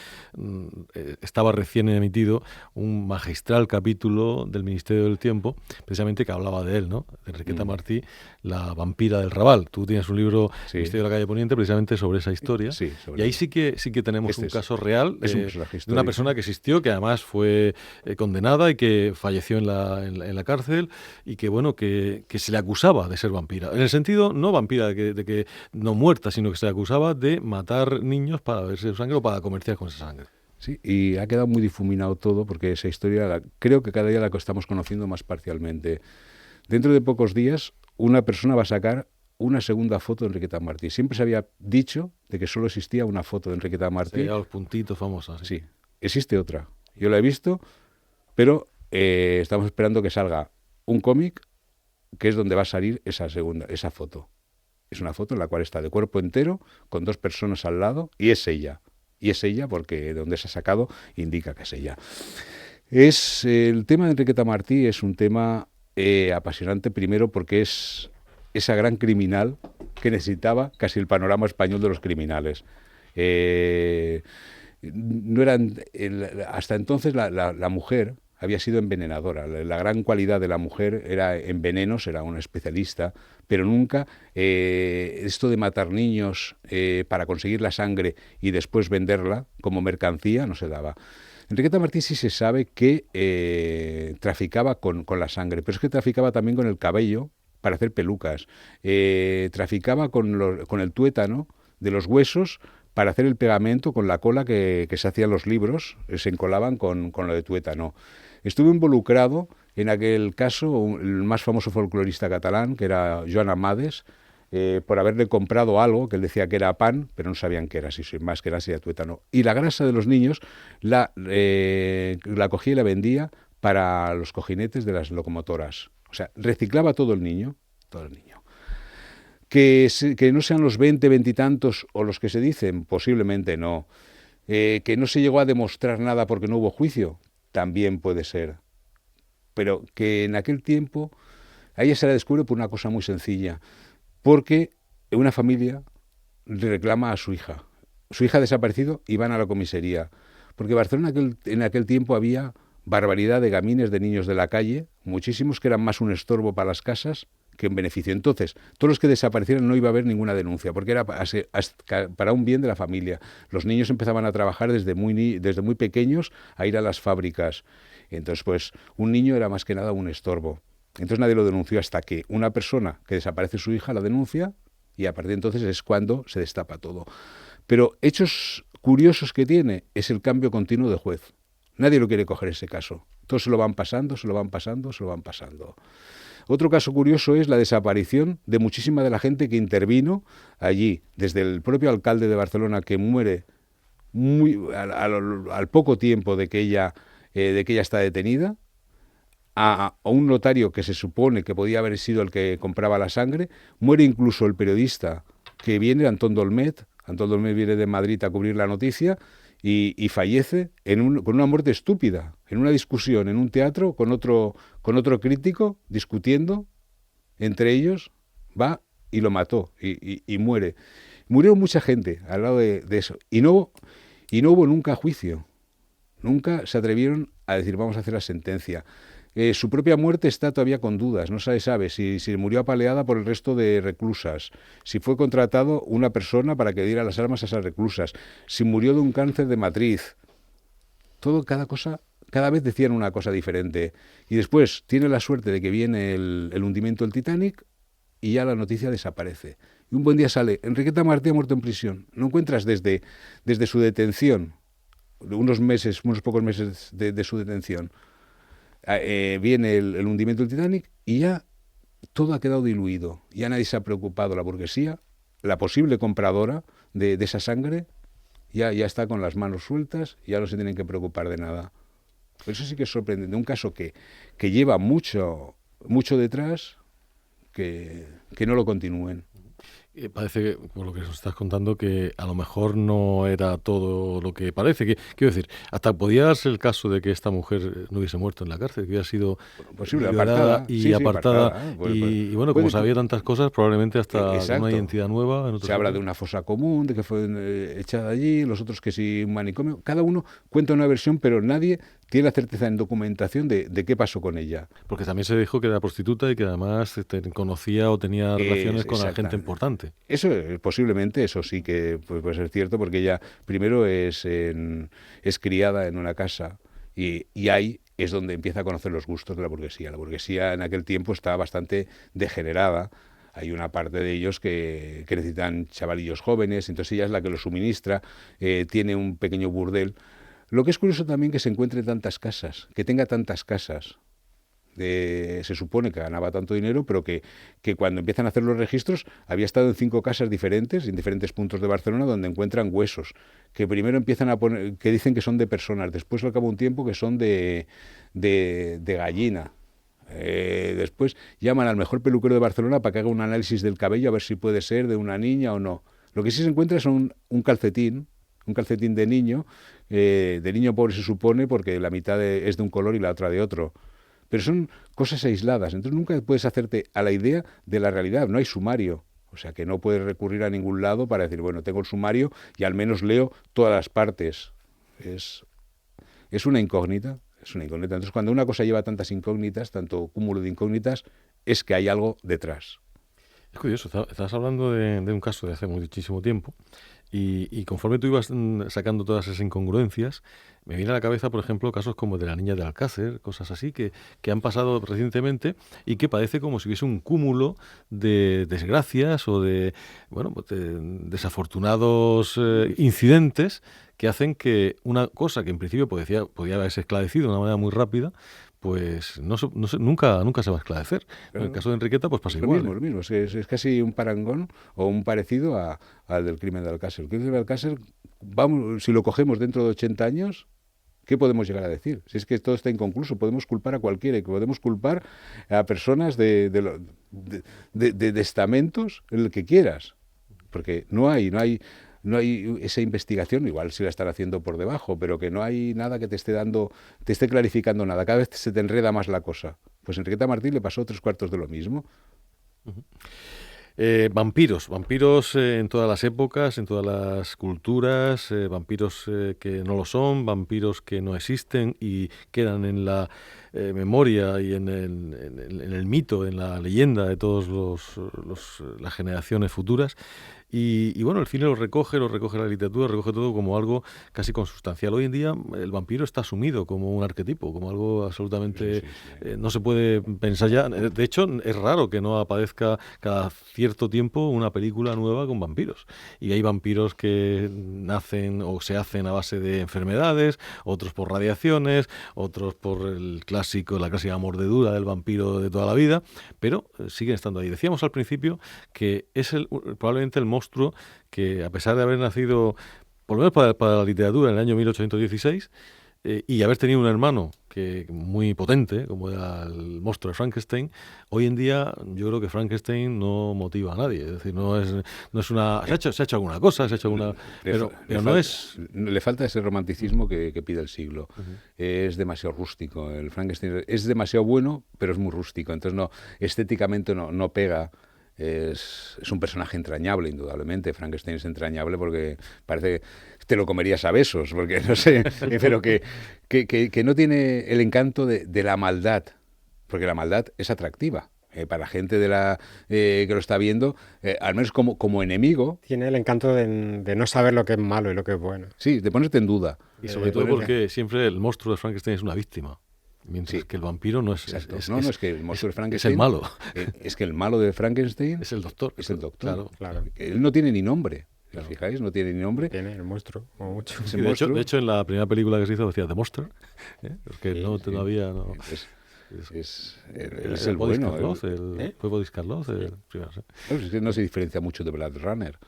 estaba recién emitido un magistral capítulo del Ministerio del Tiempo, precisamente que hablaba de él, ¿no? De Enriqueta Martí, la vampira del Raval. Tú tienes un libro, Misterio de la calle Poniente, precisamente sobre esa historia. Sí, y ahí sí que tenemos un caso real de una persona que existió, que además fue condenada y que falleció en la cárcel y que bueno que se le acusaba de ser vampira. En el sentido, no vampira de que no muerta, sino que se le acusaba de matar niños para beberse su sangre o para comerciar con esa sangre. Sí, y ha quedado muy difuminado todo porque esa historia creo que cada día la estamos conociendo más parcialmente. Dentro de pocos días una persona va a sacar una segunda foto de Enriqueta Martí. Siempre se había dicho de que solo existía una foto de Enriqueta Martí. Sí, los puntitos famosos. Sí, existe otra. Yo la he visto, pero estamos esperando que salga un cómic que es donde va a salir esa foto. Es una foto en la cual está de cuerpo entero, con 2 personas al lado, y es ella. Y es ella porque de donde se ha sacado indica que es ella. El tema de Enriqueta Martí es un tema apasionante, primero porque es esa gran criminal que necesitaba casi el panorama español de los criminales. No eran, hasta entonces la mujer había sido envenenadora. La gran cualidad de la mujer era en venenos, era una especialista, pero nunca esto de matar niños para conseguir la sangre y después venderla como mercancía no se daba. Enriqueta Martí sí se sabe que traficaba con la sangre, pero es que traficaba también con el cabello para hacer pelucas, traficaba con el tuétano de los huesos para hacer el pegamento con la cola que se hacían los libros, se encolaban con lo de tuétano. Estuvo involucrado en aquel caso el más famoso folclorista catalán, que era Joan Amades, por haberle comprado algo que él decía que era pan, pero no sabían qué era, si más que era si era tuétano. Y la grasa de los niños la cogía y la vendía para los cojinetes de las locomotoras. O sea, reciclaba todo el niño. Que no sean los 20, 20 y tantos o los que se dicen, posiblemente no. Que no se llegó a demostrar nada porque no hubo juicio, también puede ser. Pero que en aquel tiempo a ella se la descubre por una cosa muy sencilla, porque una familia reclama a su hija. Su hija ha desaparecido y van a la comisaría. Porque en Barcelona en aquel tiempo había barbaridad de gamines de niños de la calle, muchísimos que eran más un estorbo para las casas que en beneficio. Entonces, todos los que desaparecieran no iba a haber ninguna denuncia, porque era para un bien de la familia. Los niños empezaban a trabajar desde muy pequeños a ir a las fábricas. Entonces, pues, un niño era más que nada un estorbo. Entonces nadie lo denunció hasta que una persona que desaparece su hija la denuncia y a partir de entonces es cuando se destapa todo. Pero hechos curiosos que tiene es el cambio continuo de juez. Nadie lo quiere coger ese caso. Todos se lo van pasando. Otro caso curioso es la desaparición de muchísima de la gente que intervino allí, desde el propio alcalde de Barcelona, que muere al poco tiempo de que ella está detenida, a un notario que se supone que podía haber sido el que compraba la sangre, muere incluso el periodista que viene, Antón Dolmet. Antón Dolmet viene de Madrid a cubrir la noticia y fallece con una muerte estúpida, en una discusión en un teatro con otro crítico, discutiendo entre ellos, va y lo mató y muere. Murió mucha gente al lado de eso y no hubo nunca juicio, nunca se atrevieron a decir vamos a hacer la sentencia. Su propia muerte está todavía con dudas, no se sabe si murió apaleada por el resto de reclusas, si fue contratado una persona para que diera las armas a esas reclusas, si murió de un cáncer de matriz. Cada vez decían una cosa diferente. Y después tiene la suerte de que viene el hundimiento del Titanic y ya la noticia desaparece. Y un buen día sale, Enriqueta Martí ha muerto en prisión. No encuentras desde su detención, unos pocos meses de su detención, viene el hundimiento del Titanic y ya todo ha quedado diluido. Ya nadie se ha preocupado. La burguesía, la posible compradora de esa sangre, ya está con las manos sueltas, ya no se tienen que preocupar de nada. Por eso sí que es sorprendente. Un caso que lleva mucho detrás, que no lo continúen. Parece, que, por lo que nos estás contando, que a lo mejor no era todo lo que parece. Quiero decir, hasta podía darse el caso de que esta mujer no hubiese muerto en la cárcel, que hubiera sido posible, apartada apartada. Y bueno, como sabía tantas cosas, probablemente hasta una identidad nueva. Se habla de una fosa común, de que fue echada allí, los otros que sí, un manicomio. Cada uno cuenta una versión, pero nadie tiene la certeza en documentación de qué pasó con ella. Porque también se dijo que era prostituta y que además conocía o tenía relaciones con la gente importante. Eso, posiblemente, eso sí que puede ser cierto, porque ella primero es criada en una casa y ahí es donde empieza a conocer los gustos de la burguesía. La burguesía en aquel tiempo estaba bastante degenerada. Hay una parte de ellos que necesitan chavalillos jóvenes, entonces ella es la que los suministra, tiene un pequeño burdel. Lo que es curioso también que se encuentre tantas casas, que tenga tantas casas. Se supone que ganaba tanto dinero, pero que cuando empiezan a hacer los registros había estado en 5 casas diferentes, en diferentes puntos de Barcelona, donde encuentran huesos, que primero empiezan a poner, que dicen que son de personas, después al cabo de un tiempo que son de gallina. Después llaman al mejor peluquero de Barcelona para que haga un análisis del cabello a ver si puede ser de una niña o no. Lo que sí se encuentra es un calcetín de niño pobre se supone, porque la mitad es de un color y la otra de otro. Pero son cosas aisladas, entonces nunca puedes hacerte a la idea de la realidad, no hay sumario. O sea que no puedes recurrir a ningún lado para decir, bueno, tengo el sumario y al menos leo todas las partes. Es una incógnita. Es una incógnita. Entonces, cuando una cosa lleva tantas incógnitas, tanto cúmulo de incógnitas, es que hay algo detrás. Es curioso, estás hablando de un caso de hace muchísimo tiempo y conforme tú ibas sacando todas esas incongruencias, me viene a la cabeza, por ejemplo, casos como de la niña de Alcácer, cosas así que han pasado recientemente y que parece como si hubiese un cúmulo de desgracias o de, bueno, pues de desafortunados incidentes que hacen que una cosa que en principio podía haberse esclarecido de una manera muy rápida, pues nunca se va a esclarecer. En el caso de Enriqueta, pues pasa igual. Lo mismo. Es casi un parangón o un parecido al del crimen de Alcácer. El crimen de Alcácer, si lo cogemos dentro de 80 años, ¿qué podemos llegar a decir? Si es que todo está inconcluso, podemos culpar a cualquiera, podemos culpar a personas de estamentos, en el que quieras, porque no hay esa investigación, igual si la están haciendo por debajo, pero que no hay nada que te esté clarificando nada, cada vez se te enreda más la cosa. Pues a Enriqueta Martí le pasó 3/4 de lo mismo. Uh-huh. Vampiros en todas las épocas, en todas las culturas, vampiros que no lo son, vampiros que no existen y quedan en la memoria y en el mito, en la leyenda de todas las generaciones futuras. Y bueno, el cine lo recoge la literatura, recoge todo como algo casi consustancial. Hoy en día el vampiro está asumido como un arquetipo, como algo absolutamente... no se puede pensar ya. De hecho, es raro que no aparezca cada cierto tiempo una película nueva con vampiros. Y hay vampiros que nacen o se hacen a base de enfermedades, otros por radiaciones, otros por la clásica mordedura del vampiro de toda la vida, pero siguen estando ahí. Decíamos al principio que es probablemente el monstruo que, a pesar de haber nacido, por lo menos para la literatura, en el año 1816, y haber tenido un hermano muy potente, como era el monstruo de Frankenstein, hoy en día yo creo que Frankenstein no motiva a nadie. Es decir, no es una... Se ha hecho alguna cosa, pero no es... Le falta ese romanticismo que pide el siglo. Uh-huh. Es demasiado rústico. El Frankenstein es demasiado bueno, pero es muy rústico. Entonces estéticamente no pega. Es un personaje entrañable, indudablemente. Frankenstein es entrañable porque parece que te lo comerías a besos, porque no sé, pero que no tiene el encanto de la maldad, porque la maldad es atractiva. Para la gente que lo está viendo, al menos como enemigo. Tiene el encanto de no saber lo que es malo y lo que es bueno. Sí, de ponerte en duda. Y sobre todo porque siempre el monstruo de Frankenstein es una víctima. Mientras que el vampiro no es... Es que el monstruo de Frankenstein... Es el malo. Es que el malo de Frankenstein... Es el doctor. Es el doctor. Claro. Él no tiene ni nombre. ¿Os fijáis? No tiene ni nombre. Tiene el monstruo, como mucho. De hecho, en la primera película que se hizo decía The Monster. Porque todavía no... Es el bueno. Fue Boris Karloff. Es que no se diferencia mucho de Blade Runner.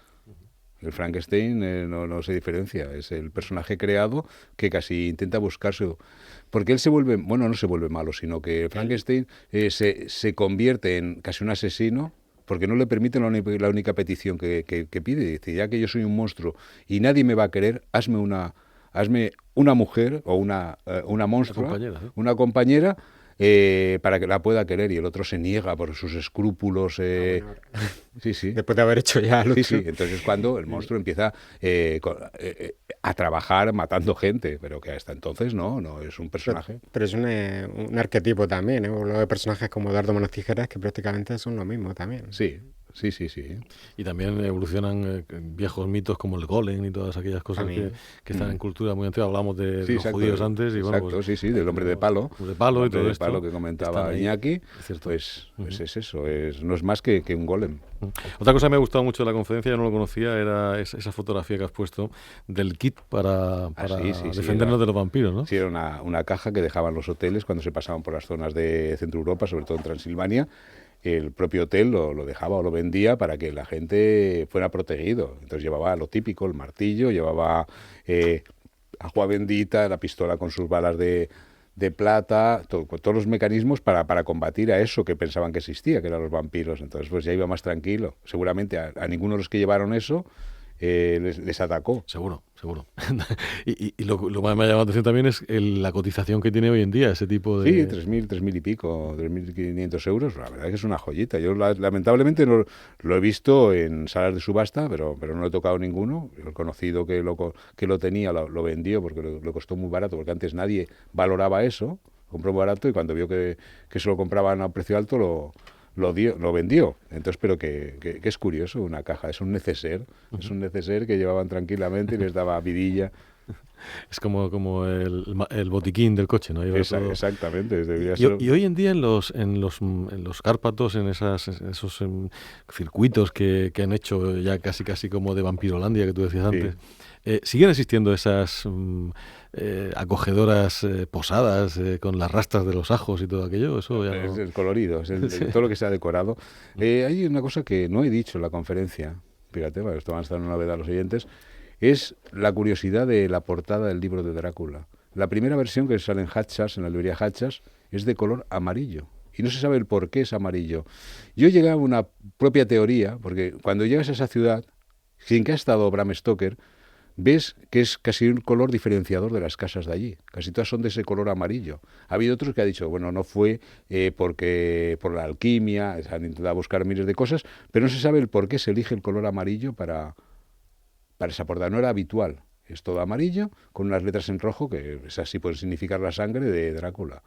El Frankenstein no se diferencia, es el personaje creado que casi intenta buscarse, porque él no se vuelve malo, sino que Frankenstein se convierte en casi un asesino, porque no le permiten la única petición que pide. Dice, ya que yo soy un monstruo y nadie me va a querer, hazme una mujer o una monstrua, una compañera, para que la pueda querer, y el otro se niega por sus escrúpulos. Sí. Después de haber hecho ya lo Sí. Entonces es cuando el monstruo empieza a trabajar matando gente, pero que hasta entonces no es un personaje. Pero es un arquetipo también, ¿eh? Lo de personajes como Eduardo Manos Tijeras, que prácticamente son lo mismo también. Sí. Y también evolucionan viejos mitos como el golem y todas aquellas cosas que están en cultura muy antigua. Hablamos de los judíos antes. Y exacto, bueno, pues, del hombre de palo. De palo y todo esto. De palo que comentaba Iñaki, pues es eso, no es más que un golem. Otra cosa que me ha gustado mucho de la conferencia, yo no lo conocía, era esa fotografía que has puesto del kit para defendernos de los vampiros, ¿no? Sí, era una caja que dejaban los hoteles cuando se pasaban por las zonas de Centro Europa, sobre todo en Transilvania. El propio hotel lo dejaba o lo vendía para que la gente fuera protegido. Entonces llevaba lo típico, el martillo, llevaba agua bendita, la pistola con sus balas de de plata, todos los mecanismos para combatir a eso que pensaban que existía, que eran los vampiros. Entonces pues ya iba más tranquilo. Seguramente a ninguno de los que llevaron eso les atacó. Seguro. y lo que más me ha llamado la atención también es la cotización que tiene hoy en día ese tipo de... Sí, 3.000 y pico, 3.500 euros. La verdad es que es una joyita. Yo lamentablemente no lo he visto en salas de subasta, pero no he tocado ninguno. El conocido que lo tenía lo vendió porque lo costó muy barato, porque antes nadie valoraba eso. Lo compró muy barato y cuando vio que se lo compraban a un precio alto lo vendió. Entonces, pero que es curioso, una caja, es un neceser que llevaban tranquilamente y les daba vidilla. Es como el botiquín del coche, ¿no? Exactamente. Y hoy en día en los Cárpatos, en esos circuitos que han hecho ya casi como de Vampirolandia que tú decías antes, ¿siguen existiendo esas acogedoras posadas con las rastas de los ajos y todo aquello? Eso ya es el colorido, todo lo que se ha decorado. Hay una cosa que no he dicho en la conferencia, fíjate, bueno, esto van a estar una novedad a los oyentes, es la curiosidad de la portada del libro de Drácula. La primera versión que sale en Hatchas, en la librería Hatchas, es de color amarillo. Y no se sabe el por qué es amarillo. Yo llegué a una propia teoría, porque cuando llegas a esa ciudad, sin que ha estado Bram Stoker, ves que es casi un color diferenciador de las casas de allí. Casi todas son de ese color amarillo. Ha habido otros que han dicho, bueno, no fue porque por la alquimia, se han intentado buscar miles de cosas, pero no se sabe el por qué se elige el color amarillo para esa portada. No era habitual. Es todo amarillo, con unas letras en rojo, que esas sí pueden significar la sangre de Drácula.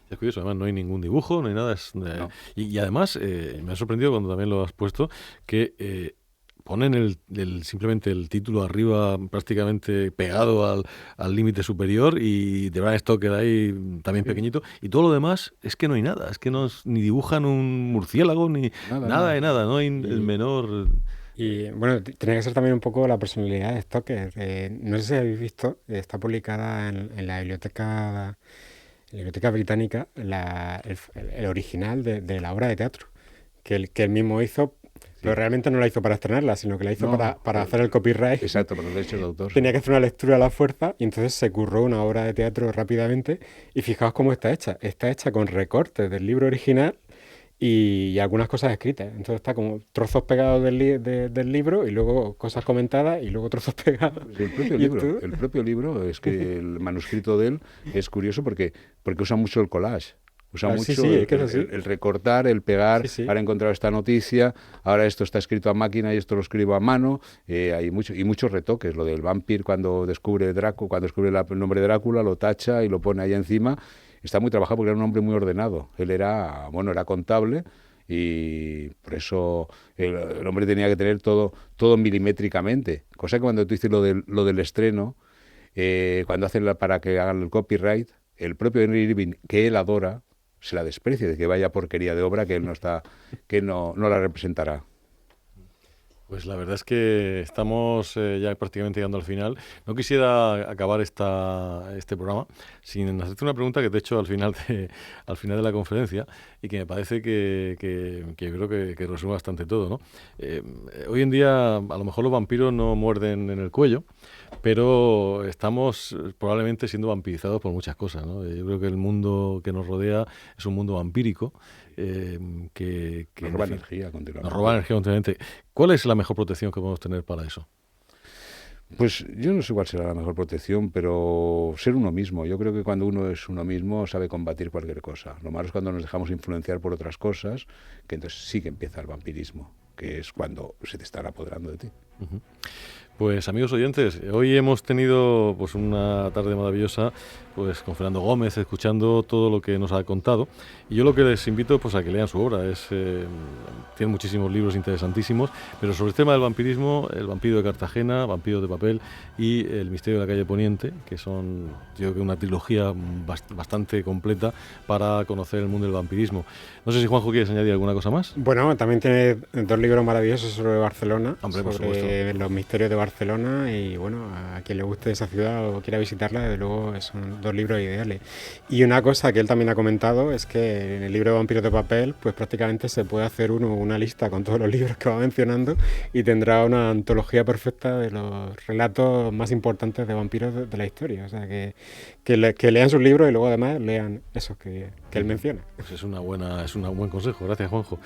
Es curioso, además no hay ningún dibujo, no hay nada. No. Y además, me ha sorprendido cuando también lo has puesto, que ponen simplemente el título arriba prácticamente pegado al límite superior y de Bram Stoker ahí también pequeñito, y todo lo demás es que no hay nada, es que ni dibujan un murciélago, ni nada de nada, no hay el menor... Y bueno, tenía que ser también un poco la personalidad de Stoker. No sé si habéis visto, está publicada en la biblioteca británica el original de la obra de teatro que él mismo hizo. Pero realmente no la hizo para estrenarla, sino que la hizo para hacer el copyright. Exacto, para los derechos de autor. Tenía que hacer una lectura a la fuerza y entonces se curró una obra de teatro rápidamente. Y fijaos cómo está hecha. Está hecha con recortes del libro original y algunas cosas escritas. Entonces está como trozos pegados del libro y luego cosas comentadas y luego trozos pegados. El propio libro, es que el manuscrito de él es curioso porque usa mucho el collage. Usa mucho el recortar, el pegar, ahora he encontrado esta noticia, ahora esto está escrito a máquina y esto lo escribo a mano, hay muchos retoques. Lo del vampiro cuando descubre el nombre de Drácula, lo tacha y lo pone ahí encima. Está muy trabajado porque era un hombre muy ordenado. Él era contable y por eso el hombre tenía que tener todo milimétricamente. Cosa que cuando tú dices lo del estreno, cuando hacen para que hagan el copyright, el propio Henry Irving, que él adora, se la desprecia de que vaya porquería de obra que él no la representará. Pues la verdad es que estamos ya prácticamente llegando al final. No quisiera acabar este programa sin hacerte una pregunta que te he hecho al final de la conferencia y que me parece que creo que resume bastante todo, ¿no? Hoy en día a lo mejor los vampiros no muerden en el cuello, pero estamos probablemente siendo vampirizados por muchas cosas, ¿no? Yo creo que el mundo que nos rodea es un mundo vampírico. Que nos roba energía continuamente. Nos roba energía continuamente. ¿Cuál es la mejor protección que podemos tener para eso? Pues yo no sé cuál será la mejor protección, pero ser uno mismo. Yo creo que cuando uno es uno mismo sabe combatir cualquier cosa. Lo malo es cuando nos dejamos influenciar por otras cosas, que entonces sí que empieza el vampirismo, que es cuando se te estará apoderando de ti. Uh-huh. Pues amigos oyentes, hoy hemos tenido pues una tarde maravillosa pues con Fernando Gómez, escuchando todo lo que nos ha contado, y yo lo que les invito pues a que lean su obra. Tiene muchísimos libros interesantísimos, pero sobre el tema del vampirismo, El vampiro de Cartagena, Vampiros de papel y El misterio de la calle Poniente, que son, yo creo que una trilogía bastante completa para conocer el mundo del vampirismo. No sé si Juanjo quieres añadir alguna cosa más. Bueno, también tiene 2 libros maravillosos sobre Barcelona, Hombre, por supuesto. Los misterios de Barcelona, y bueno, a quien le guste esa ciudad o quiera visitarla, desde luego son 2 libros ideales. Y una cosa que él también ha comentado es que en el libro de Vampiros de Papel, pues prácticamente se puede hacer una lista con todos los libros que va mencionando y tendrá una antología perfecta de los relatos más importantes de vampiros de la historia. O sea, que lean sus libros y luego además lean esos que él menciona. Pues es un buen consejo. Gracias, Juanjo.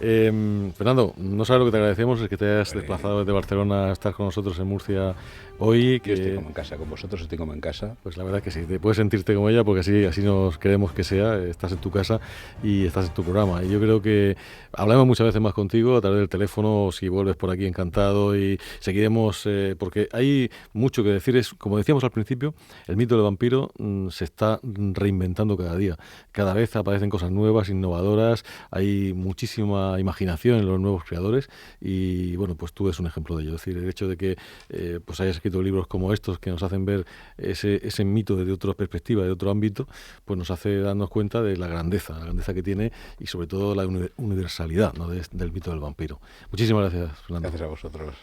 Fernando, no sabes lo que te agradecemos, es que te hayas desplazado desde Barcelona a estar con nosotros en Murcia hoy. Yo estoy como en casa, con vosotros estoy como en casa. Pues la verdad es que sí, te puedes sentirte como ella, porque así nos queremos que sea. Estás en tu casa y estás en tu programa. Y yo creo que hablamos muchas veces más contigo a través del teléfono, si vuelves por aquí, encantado, y seguiremos, porque hay mucho que decir. Es, como decíamos al principio, el mito del vampiro se está reinventando cada día. Cada vez aparecen cosas nuevas, innovadoras, hay muchísima imaginación en los nuevos creadores, y bueno, pues tú eres un ejemplo de ello. Es decir, el hecho de que pues hayas escrito libros como estos que nos hacen ver ese mito desde otra perspectiva, de otro ámbito, pues nos hace darnos cuenta de la grandeza que tiene, y sobre todo la universalidad, ¿no?, del mito del vampiro. Muchísimas gracias, Fernando. Gracias a vosotros.